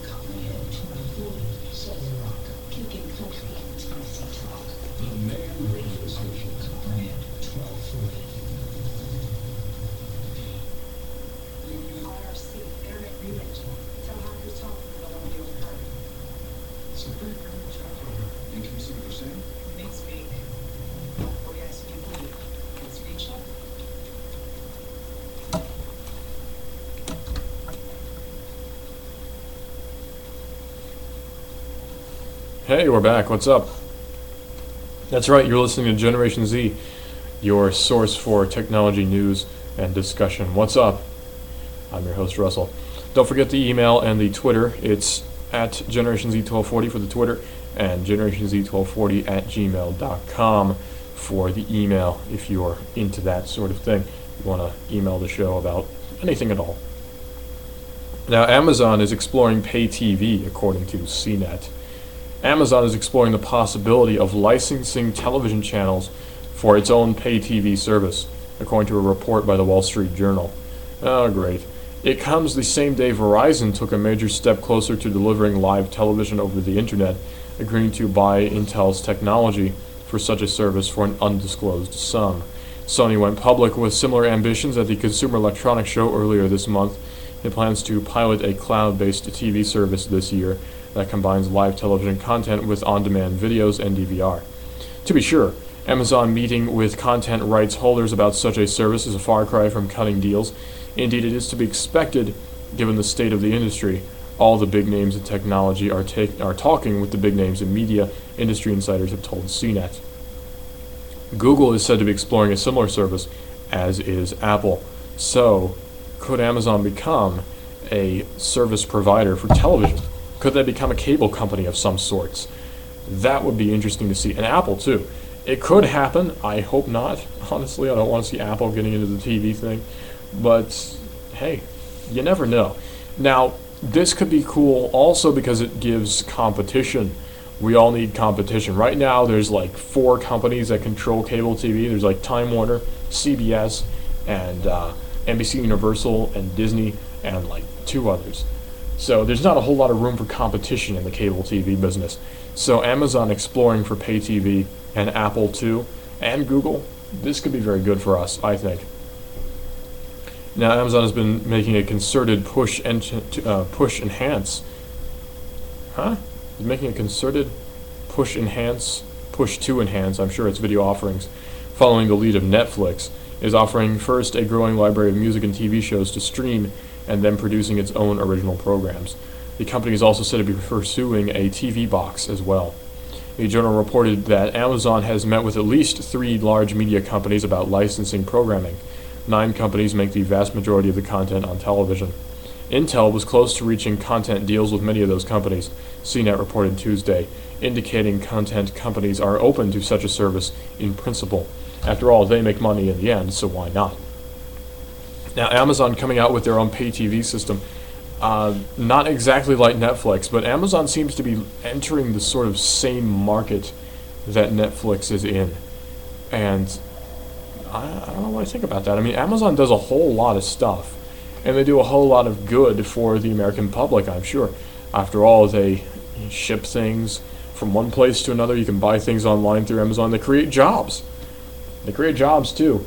Copperhead 1240, Southern Rock, Kicking Country, Tennessee Talk. The Man Radio Station. Copperhead 1240. IRC, internet relay talk. Tell hackers talk because I want to be overheard. It's a pretty primitive chat program. And can you see what they're saying? Next week, we ask you to leave. It's reach up. Hey, we're back. What's up? That's right, you're listening to Generation Z, your source for technology news and discussion. What's up? I'm your host, Russell. Don't forget the email and the Twitter. It's at GenerationZ1240 for the Twitter and GenerationZ1240 at gmail.com for the email if you're into that sort of thing. You want to email the show about anything at all. Now, Amazon is exploring pay TV, according to CNET. Amazon is exploring the possibility of licensing television channels for its own pay TV service, according to a report by the Wall Street Journal. Oh, great. It comes the same day Verizon took a major step closer to delivering live television over the internet, agreeing to buy Intel's technology for such a service for an undisclosed sum. Sony went public with similar ambitions at the Consumer Electronics Show earlier this month. It plans to pilot a cloud-based TV service this year that combines live television content with on-demand videos and DVR. To be sure, Amazon meeting with content rights holders about such a service is a far cry from cutting deals. Indeed, it is to be expected, given the state of the industry. All the big names in technology are talking with the big names in media, industry insiders have told CNET. Google is said to be exploring a similar service, as is Apple. So, could Amazon become a service provider for television? Could they become a cable company of some sorts? That would be interesting to see. And Apple, too. It could happen. I hope not. Honestly, I don't want to see Apple getting into the TV thing. But, hey, you never know. Now, this could be cool also because it gives competition. We all need competition. Right now, there's like 4 companies that control cable TV. There's like Time Warner, CBS, and NBC Universal, and Disney, and like 2 others. So there's not a whole lot of room for competition in the cable TV business. So Amazon exploring for pay TV, and Apple too, and Google, this could be very good for us, I think. Now, Amazon has been making a concerted push to enhance. Making a concerted push to enhance, I'm sure it's video offerings, following the lead of Netflix, is offering first a growing library of music and TV shows to stream and then producing its own original programs. The company is also said to be pursuing a TV box as well. A journal reported that Amazon has met with at least 3 large media companies about licensing programming. 9 companies make the vast majority of the content on television. Intel was close to reaching content deals with many of those companies, CNET reported Tuesday, indicating content companies are open to such a service in principle. After all, they make money in the end, so why not? Now, Amazon coming out with their own pay TV system, not exactly like Netflix, but Amazon seems to be entering the sort of same market that Netflix is in. And I don't know what I think about that. I mean, Amazon does a whole lot of stuff, and they do a whole lot of good for the American public, I'm sure. After all, they ship things from one place to another. You can buy things online through Amazon. They create jobs. They create jobs, too.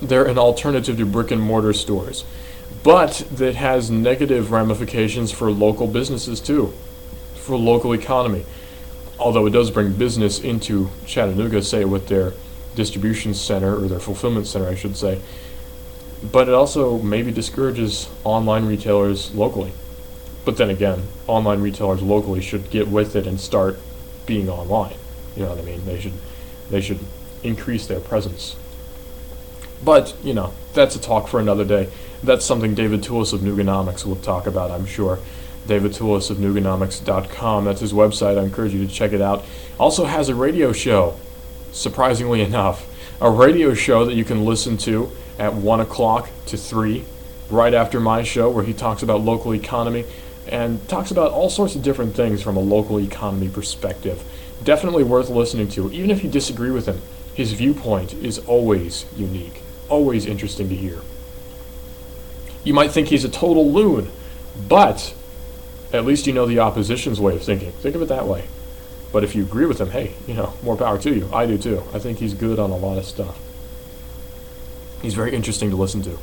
They're an alternative to brick-and-mortar stores. But that has negative ramifications for local businesses, too, for local economy. Although it does bring business into Chattanooga, say, with their distribution center, or their fulfillment center, I should say. But it also maybe discourages online retailers locally. But then again, online retailers locally should get with it and start being online. You know what I mean? They should increase their presence. But, you know, that's a talk for another day. That's something David Toulis of Nuganomics will talk about, I'm sure. David Toulis of Nuganomics.com, that's his website. I encourage you to check it out. Also has a radio show, surprisingly enough. A radio show that you can listen to at 1 o'clock to 3, right after my show, where he talks about local economy and talks about all sorts of different things from a local economy perspective. Definitely worth listening to. Even if you disagree with him, his viewpoint is always unique, always interesting to hear. You might think he's a total loon, but at least you know the opposition's way of thinking. Think of it that way. But if you agree with him, hey, more power to you. I do too. I think he's good on a lot of stuff. He's very interesting to listen to.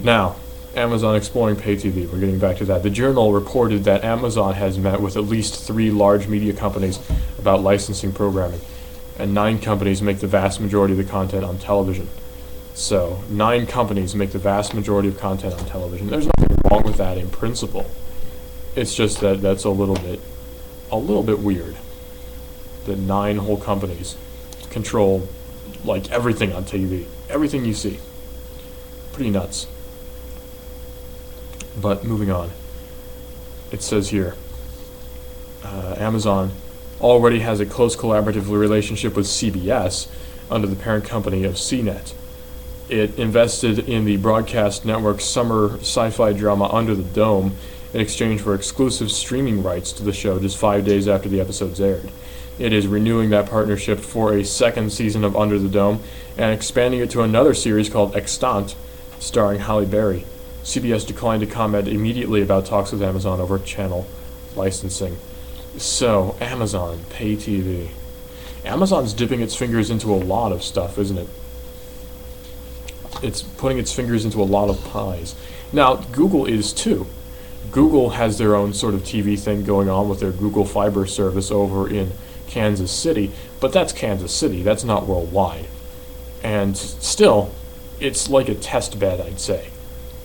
Now, Amazon exploring pay TV. We're getting back to that. The Journal reported that Amazon has met with at least 3 large media companies about licensing programming, and 9 companies make the vast majority of the content on television. So, 9 companies make the vast majority of content on television. There's nothing wrong with that in principle. It's just that that's a little bit weird. That 9 whole companies control like everything on TV, everything you see. Pretty nuts. But moving on, it says here, Amazon already has a close collaborative relationship with CBS under the parent company of CNET. It invested in the broadcast network's summer sci-fi drama Under the Dome in exchange for exclusive streaming rights to the show just 5 days after the episodes aired. It is renewing that partnership for a second season of Under the Dome and expanding it to another series called Extant, starring Halle Berry. CBS declined to comment immediately about talks with Amazon over channel licensing. So, Amazon, pay TV. Amazon's dipping its fingers into a lot of stuff, isn't it? It's putting its fingers into a lot of pies. Now, Google is too. Google has their own sort of TV thing going on with their Google Fiber service over in Kansas City, but that's Kansas City, that's not worldwide. And still, it's like a test bed, I'd say.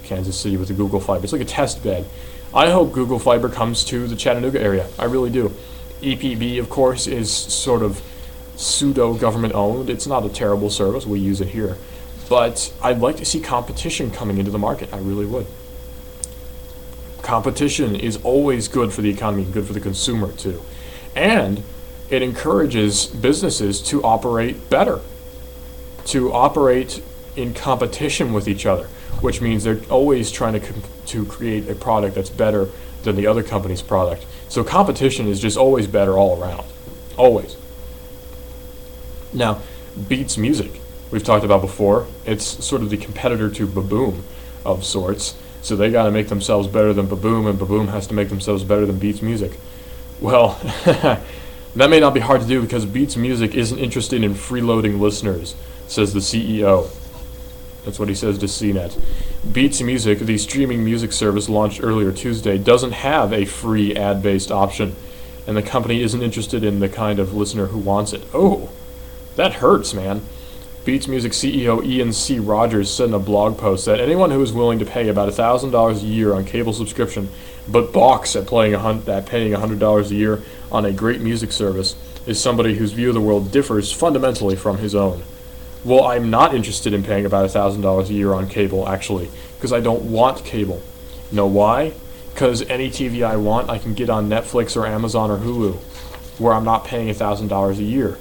Kansas City with the Google Fiber. It's like a test bed. I hope Google Fiber comes to the Chattanooga area. I really do. EPB, of course, is sort of pseudo-government owned. It's not a terrible service. We use it here. But I'd like to see competition coming into the market. I really would. Competition is always good for the economy, good for the consumer, too. And it encourages businesses to operate better, to operate in competition with each other, which means they're always trying to create a product that's better than the other company's product. So competition is just always better all around. Always. Now, Beats Music, we've talked about before. It's sort of the competitor to Baboom of sorts. So they got to make themselves better than Baboom, and Baboom has to make themselves better than Beats Music. Well, that may not be hard to do because Beats Music isn't interested in freeloading listeners, says the CEO. That's what he says to CNET. Beats Music, the streaming music service launched earlier Tuesday, doesn't have a free ad-based option, and the company isn't interested in the kind of listener who wants it. Oh, that hurts, man. Beats Music CEO Ian C. Rogers said in a blog post that anyone who is willing to pay about $1,000 a year on cable subscription, but balks at paying $100 a year on a great music service, is somebody whose view of the world differs fundamentally from his own. Well, I'm not interested in paying about $1,000 a year on cable, actually, because I don't want cable. You know why? Because any TV I want, I can get on Netflix or Amazon or Hulu, where I'm not paying $1,000 a year.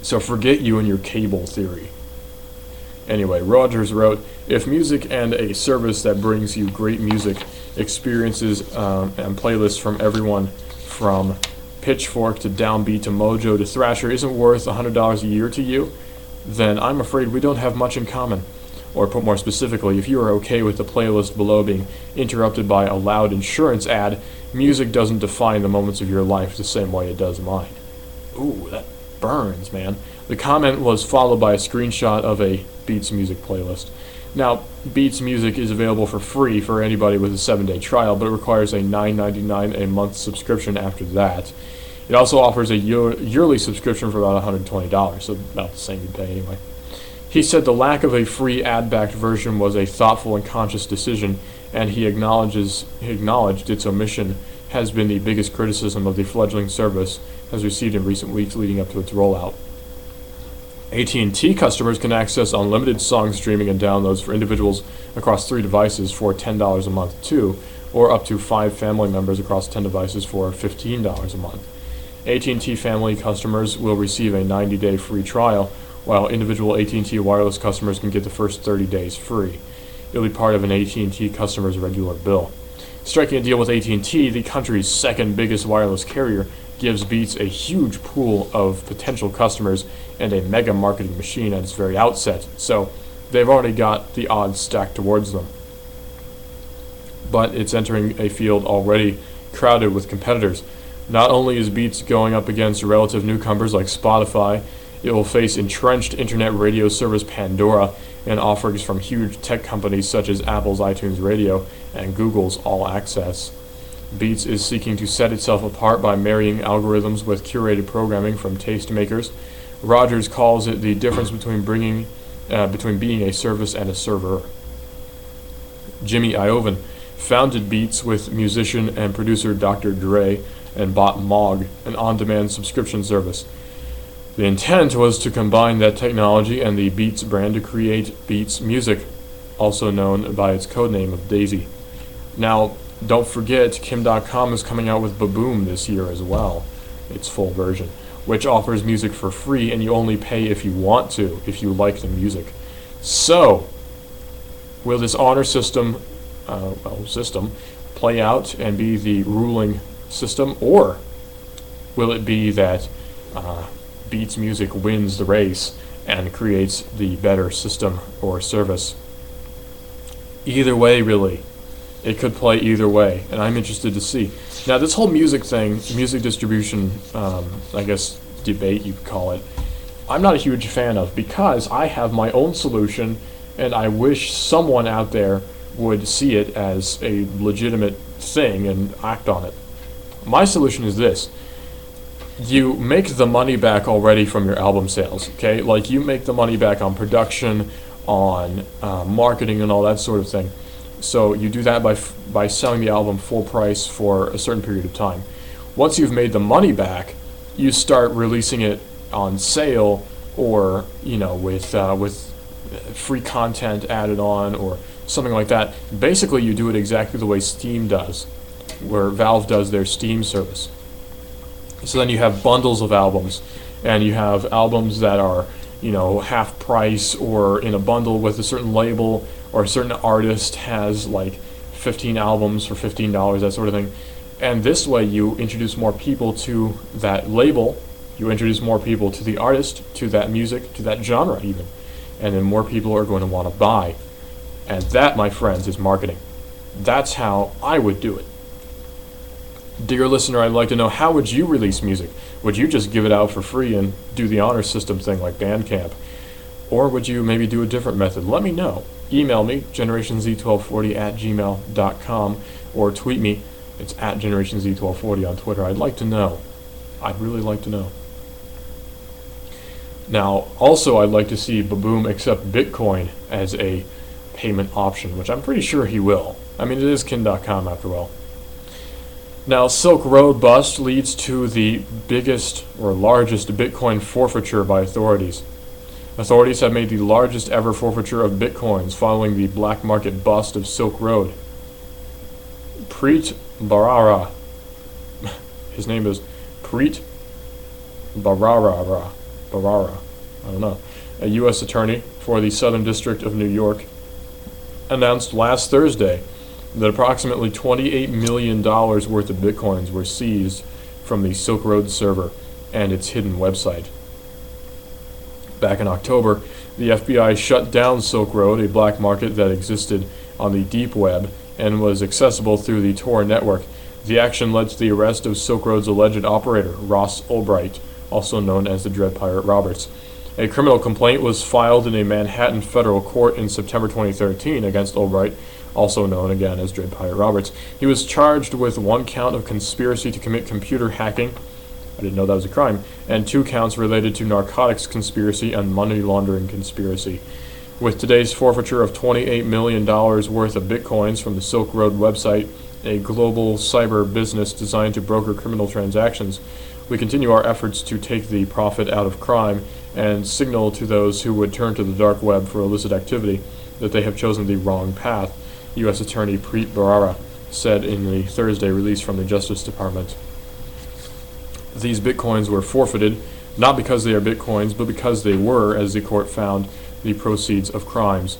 So forget you and your cable theory. Anyway, Rogers wrote, if music and a service that brings you great music experiences and playlists from everyone from Pitchfork to Downbeat to Mojo to Thrasher isn't worth $100 a year to you, then I'm afraid we don't have much in common. Or put more specifically, if you are okay with the playlist below being interrupted by a loud insurance ad, music doesn't define the moments of your life the same way it does mine. Ooh, that burns, man. The comment was followed by a screenshot of a Beats Music playlist. Now, Beats Music is available for free for anybody with a 7-day trial, but it requires a $9.99 a month subscription after that. It also offers a yearly subscription for about $120, so about the same you'd pay anyway. He said the lack of a free ad-backed version was a thoughtful and conscious decision, and he acknowledged its omission has been the biggest criticism of the fledgling service has received in recent weeks leading up to its rollout. AT&T customers can access unlimited song streaming and downloads for individuals across 3 devices for $10 a month too, or up to 5 family members across 10 devices for $15 a month. AT&T family customers will receive a 90-day free trial, while individual AT&T wireless customers can get the first 30 days free. It'll be part of an AT&T customer's regular bill. Striking a deal with AT&T, the country's second biggest wireless carrier, gives Beats a huge pool of potential customers and a mega marketing machine at its very outset, so they've already got the odds stacked towards them. But it's entering a field already crowded with competitors. Not only is Beats going up against relative newcomers like Spotify, it will face entrenched internet radio service Pandora and offerings from huge tech companies such as Apple's iTunes Radio and Google's All Access. Beats is seeking to set itself apart by marrying algorithms with curated programming from tastemakers. Rogers calls it the difference between being a service and a server. Jimmy Iovine founded Beats with musician and producer Dr. Dre and bought Mog, an on-demand subscription service. The intent was to combine that technology and the Beats brand to create Beats Music, also known by its codename of Daisy. Now, don't forget, Kim.com is coming out with Baboom this year as well, its full version, which offers music for free and you only pay if you want to, if you like the music. So, will this honor system play out and be the ruling system, or will it be that Beats Music wins the race and creates the better system or service? Either way, really. It could play either way, and I'm interested to see. Now, this whole music thing, music distribution, I guess debate you could call it, I'm not a huge fan of, because I have my own solution, and I wish someone out there would see it as a legitimate thing and act on it. My solution is this. You make the money back already from your album sales, okay? Like, you make the money back on production, on marketing and all that sort of thing. So you do that by selling the album full price for a certain period of time. Once you've made the money back, you start releasing it on sale, or with free content added on or something like that. Basically, you do it exactly the way Steam does, where Valve does their Steam service. So then you have bundles of albums, and you have albums that are half price or in a bundle with a certain label, or a certain artist has like 15 albums for $15, that sort of thing. And this way you introduce more people to that label, you introduce more people to the artist, to that music, to that genre even. And then more people are going to want to buy. And that, my friends, is marketing. That's how I would do it. Dear listener, I'd like to know, how would you release music? Would you just give it out for free and do the honor system thing like Bandcamp? Or would you maybe do a different method? Let me know. Email me, generationz1240@gmail.com, or tweet me. It's @generationz1240 on Twitter. I'd like to know. I'd really like to know. Now, also, I'd like to see Baboom accept Bitcoin as a payment option, which I'm pretty sure he will. I mean, it is Kin.com after all. Now, Silk Road bust leads to the biggest or largest Bitcoin forfeiture by authorities. Authorities have made the largest ever forfeiture of Bitcoins following the black market bust of Silk Road. Preet Bharara, his name is Preet Bharara, I don't know, a U.S. attorney for the Southern District of New York, announced last Thursday that approximately $28 million worth of Bitcoins were seized from the Silk Road server and its hidden website. Back in October, the FBI shut down Silk Road, a black market that existed on the deep web and was accessible through the Tor network. The action led to the arrest of Silk Road's alleged operator, Ross Ulbright, also known as the Dread Pirate Roberts. A criminal complaint was filed in a Manhattan federal court in September 2013 against Ulbright, also known again as Dread Pirate Roberts. He was charged with 1 count of conspiracy to commit computer hacking, I didn't know that was a crime, and 2 counts related to narcotics conspiracy and money laundering conspiracy. With today's forfeiture of $28 million worth of Bitcoins from the Silk Road website, a global cyber business designed to broker criminal transactions, we continue our efforts to take the profit out of crime and signal to those who would turn to the dark web for illicit activity that they have chosen the wrong path, U.S. Attorney Preet Bharara said in the Thursday release from the Justice Department. These Bitcoins were forfeited, not because they are Bitcoins, but because they were, as the court found, the proceeds of crimes.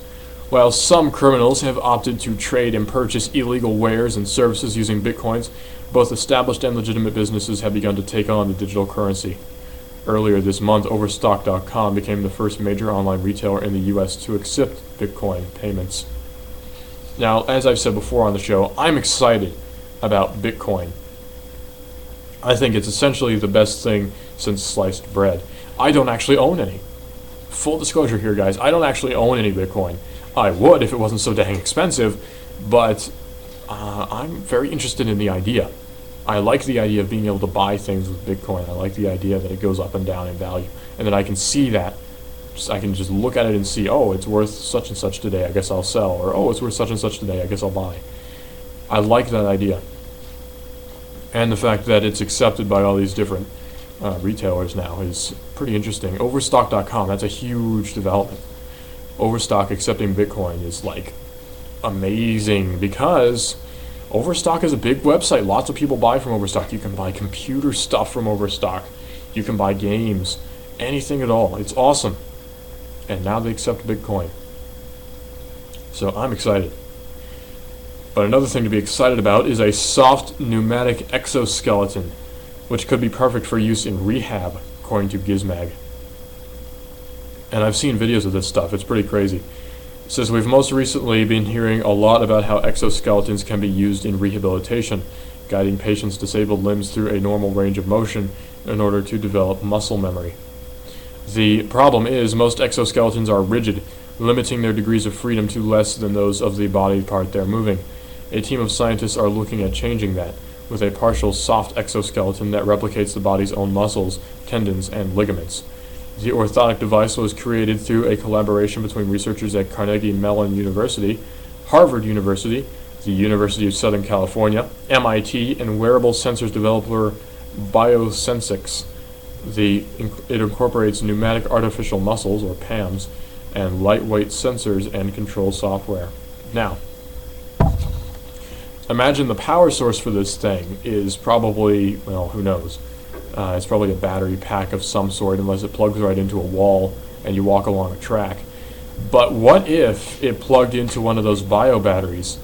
While some criminals have opted to trade and purchase illegal wares and services using bitcoins, both established and legitimate businesses have begun to take on the digital currency. Earlier this month, Overstock.com became the first major online retailer in the U.S. to accept Bitcoin payments. Now, as I've said before on the show, I'm excited about Bitcoin. I think it's essentially the best thing since sliced bread. I don't actually own any. Full disclosure here, guys, I don't actually own any Bitcoin. I would if it wasn't so dang expensive, but I'm very interested in the idea. I like the idea of being able to buy things with Bitcoin. I like the idea that it goes up and down in value, and that I can see that. I can just look at it and see, oh, it's worth such and such today, I guess I'll sell, or oh, it's worth such and such today, I guess I'll buy. I like that idea. And the fact that it's accepted by all these different retailers now is pretty interesting. Overstock.com, that's a huge development. Overstock accepting Bitcoin is like amazing because Overstock is a big website. Lots of people buy from Overstock. You can buy computer stuff from Overstock. You can buy games, anything at all. It's awesome. And now they accept Bitcoin. So I'm excited. But another thing to be excited about is a soft pneumatic exoskeleton, which could be perfect for use in rehab, according to Gizmag. And I've seen videos of this stuff. It's pretty crazy. It says we've most recently been hearing a lot about how exoskeletons can be used in rehabilitation, guiding patients' disabled limbs through a normal range of motion in order to develop muscle memory. The problem is most exoskeletons are rigid, limiting their degrees of freedom to less than those of the body part they're moving. A team of scientists are looking at changing that, with a partial soft exoskeleton that replicates the body's own muscles, tendons, and ligaments. The orthotic device was created through a collaboration between researchers at Carnegie Mellon University, Harvard University, the University of Southern California, MIT, and wearable sensors developer Biosensics. It incorporates pneumatic artificial muscles, or PAMs, and lightweight sensors and control software. Now, imagine the power source for this thing is probably, well, who knows? It's probably a battery pack of some sort, unless it plugs right into a wall and you walk along a track. But what if it plugged into one of those bio batteries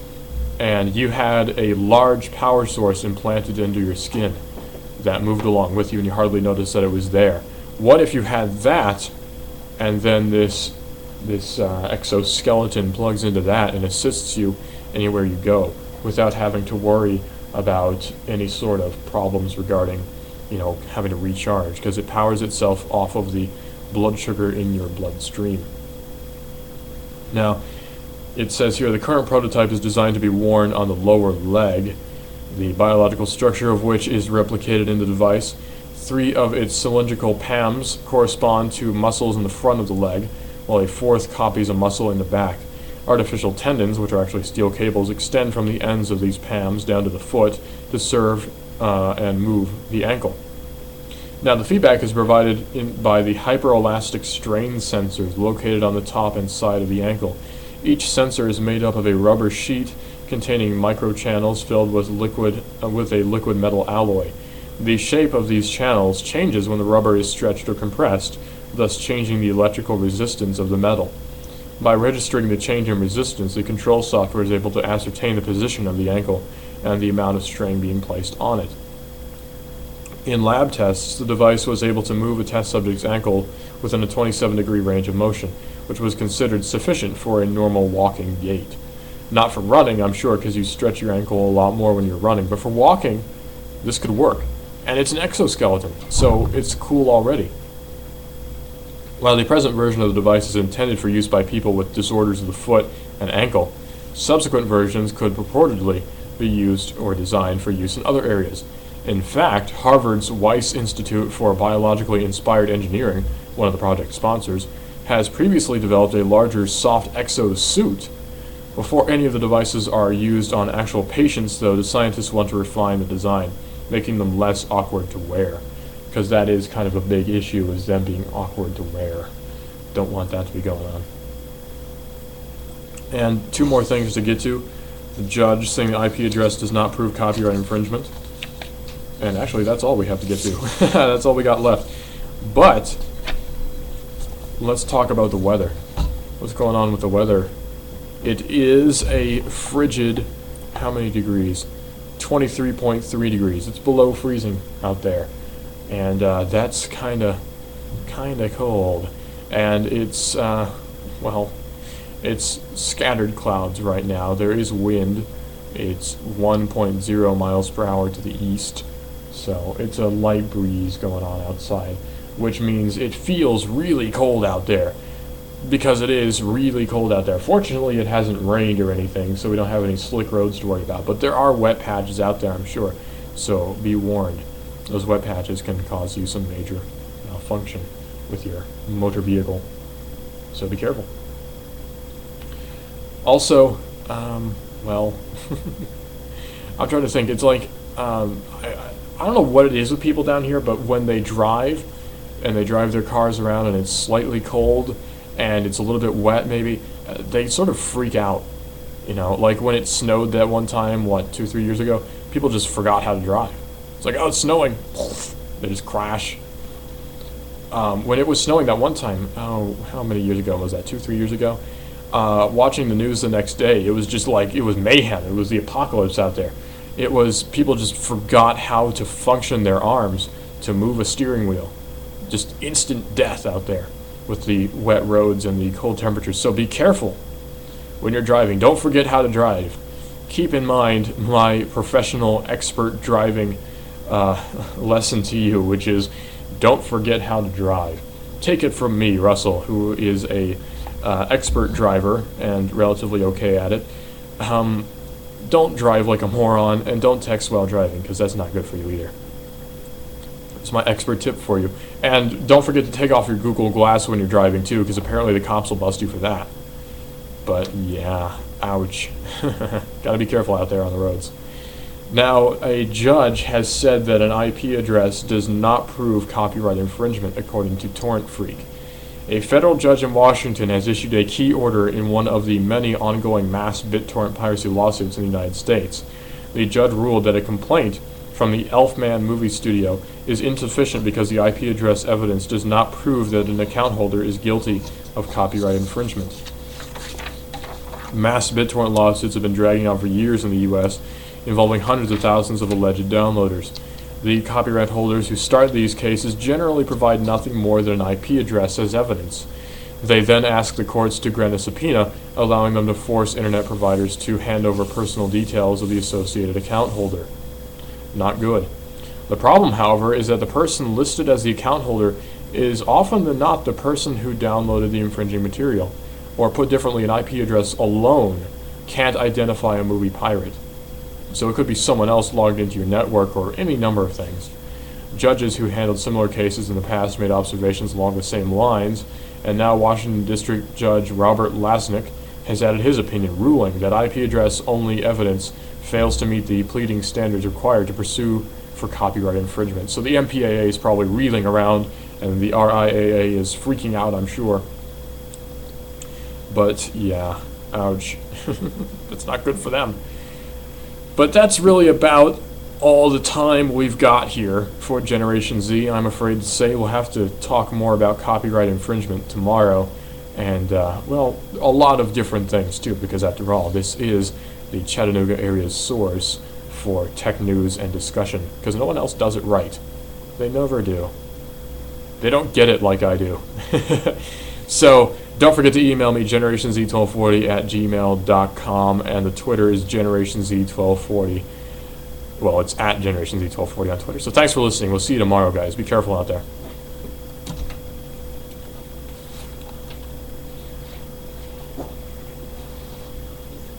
and you had a large power source implanted into your skin that moved along with you and you hardly noticed that it was there? What if you had that and then this exoskeleton plugs into that and assists you anywhere you go without having to worry about any sort of problems regarding having to recharge, because it powers itself off of the blood sugar in your bloodstream. Now, it says here the current prototype is designed to be worn on the lower leg, the biological structure of which is replicated in the device. 3 of its cylindrical PAMs correspond to muscles in the front of the leg, while a 4th copies a muscle in the back. Artificial tendons, which are actually steel cables, extend from the ends of these PAMs down to the foot to serve and move the ankle. Now, the feedback is provided by the hyperelastic strain sensors located on the top and side of the ankle. Each sensor is made up of a rubber sheet containing microchannels filled with a liquid metal alloy. The shape of these channels changes when the rubber is stretched or compressed, thus changing the electrical resistance of the metal. By registering the change in resistance, the control software is able to ascertain the position of the ankle and the amount of strain being placed on it. In lab tests, the device was able to move a test subject's ankle within a 27-degree range of motion, which was considered sufficient for a normal walking gait. Not for running, I'm sure, because you stretch your ankle a lot more when you're running, but for walking, this could work. And it's an exoskeleton, so it's cool already. While the present version of the device is intended for use by people with disorders of the foot and ankle, subsequent versions could purportedly be used or designed for use in other areas. In fact, Harvard's Weiss Institute for Biologically Inspired Engineering, one of the project sponsors, has previously developed a larger soft exosuit. Before any of the devices are used on actual patients, though, the scientists want to refine the design, making them less awkward to wear, because that is kind of a big issue, is them being awkward to wear. Don't want that to be going on. And 2 more things to get to. The judge saying the IP address does not prove copyright infringement. And actually, that's all we have to get to. That's all we got left. But let's talk about the weather. What's going on with the weather It is a frigid, how many degrees? 23.3 degrees. It's below freezing out there. And that's kind of cold. And it's, it's scattered clouds right now. There is wind. It's 1.0 miles per hour to the east. So it's a light breeze going on outside, which means it feels really cold out there, because it is really cold out there. Fortunately, it hasn't rained or anything, so we don't have any slick roads to worry about. But there are wet patches out there, I'm sure. So be warned. Those wet patches can cause you some major malfunction with your motor vehicle. So be careful. Also, well, I'm trying to think. It's like, I don't know what it is with people down here, but when they drive, and they drive their cars around and it's slightly cold, and it's a little bit wet maybe, they sort of freak out. You know, like when it snowed that one time, 2-3 years ago, people just forgot how to drive. It's like, oh, it's snowing. They just crash. When it was snowing that one time, oh, how many years ago was that? 2-3 years ago? Watching the news the next day, it was just like, it was mayhem. It was the apocalypse out there. It was, people just forgot how to function their arms to move a steering wheel. Just instant death out there with the wet roads and the cold temperatures. So be careful when you're driving. Don't forget how to drive. Keep in mind my professional expert driving lesson to you, which is don't forget how to drive. Take it from me, Russell, who is a expert driver and relatively okay at it. Don't drive like a moron, and don't text while driving, because that's not good for you either. It's my expert tip for you. And don't forget to take off your Google Glass when you're driving too, because apparently the cops will bust you for that. But yeah, ouch. Gotta be careful out there on the roads. Now, a judge has said that an IP address does not prove copyright infringement, according to Torrent Freak. A federal judge in Washington has issued a key order in one of the many ongoing mass BitTorrent piracy lawsuits in the United States. The judge ruled that a complaint from the Elfman movie studio is insufficient because the IP address evidence does not prove that an account holder is guilty of copyright infringement. Mass BitTorrent lawsuits have been dragging on for years in the U.S., involving hundreds of thousands of alleged downloaders. The copyright holders who start these cases generally provide nothing more than an IP address as evidence. They then ask the courts to grant a subpoena, allowing them to force internet providers to hand over personal details of the associated account holder. Not good. The problem, however, is that the person listed as the account holder is often than not the person who downloaded the infringing material. Or put differently, an IP address alone can't identify a movie pirate. So it could be someone else logged into your network or any number of things. Judges who handled similar cases in the past made observations along the same lines, and now Washington District Judge Robert Lasnik has added his opinion, ruling that IP address only evidence fails to meet the pleading standards required to pursue for copyright infringement. So the MPAA is probably reeling around, and the RIAA is freaking out, I'm sure. But yeah, ouch. That's not good for them. But that's really about all the time we've got here for Generation Z. I'm afraid to say we'll have to talk more about copyright infringement tomorrow, and, well, a lot of different things, too, because after all, this is the Chattanooga area's source for tech news and discussion, because no one else does it right. They never do. They don't get it like I do. So, don't forget to email me, generationz1240@gmail.com, and the Twitter is generationz1240. Well, it's at generationz1240 on Twitter. So thanks for listening. We'll see you tomorrow, guys. Be careful out there.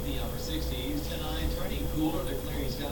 The upper 60s tonight, turning cooler. The clearing sky.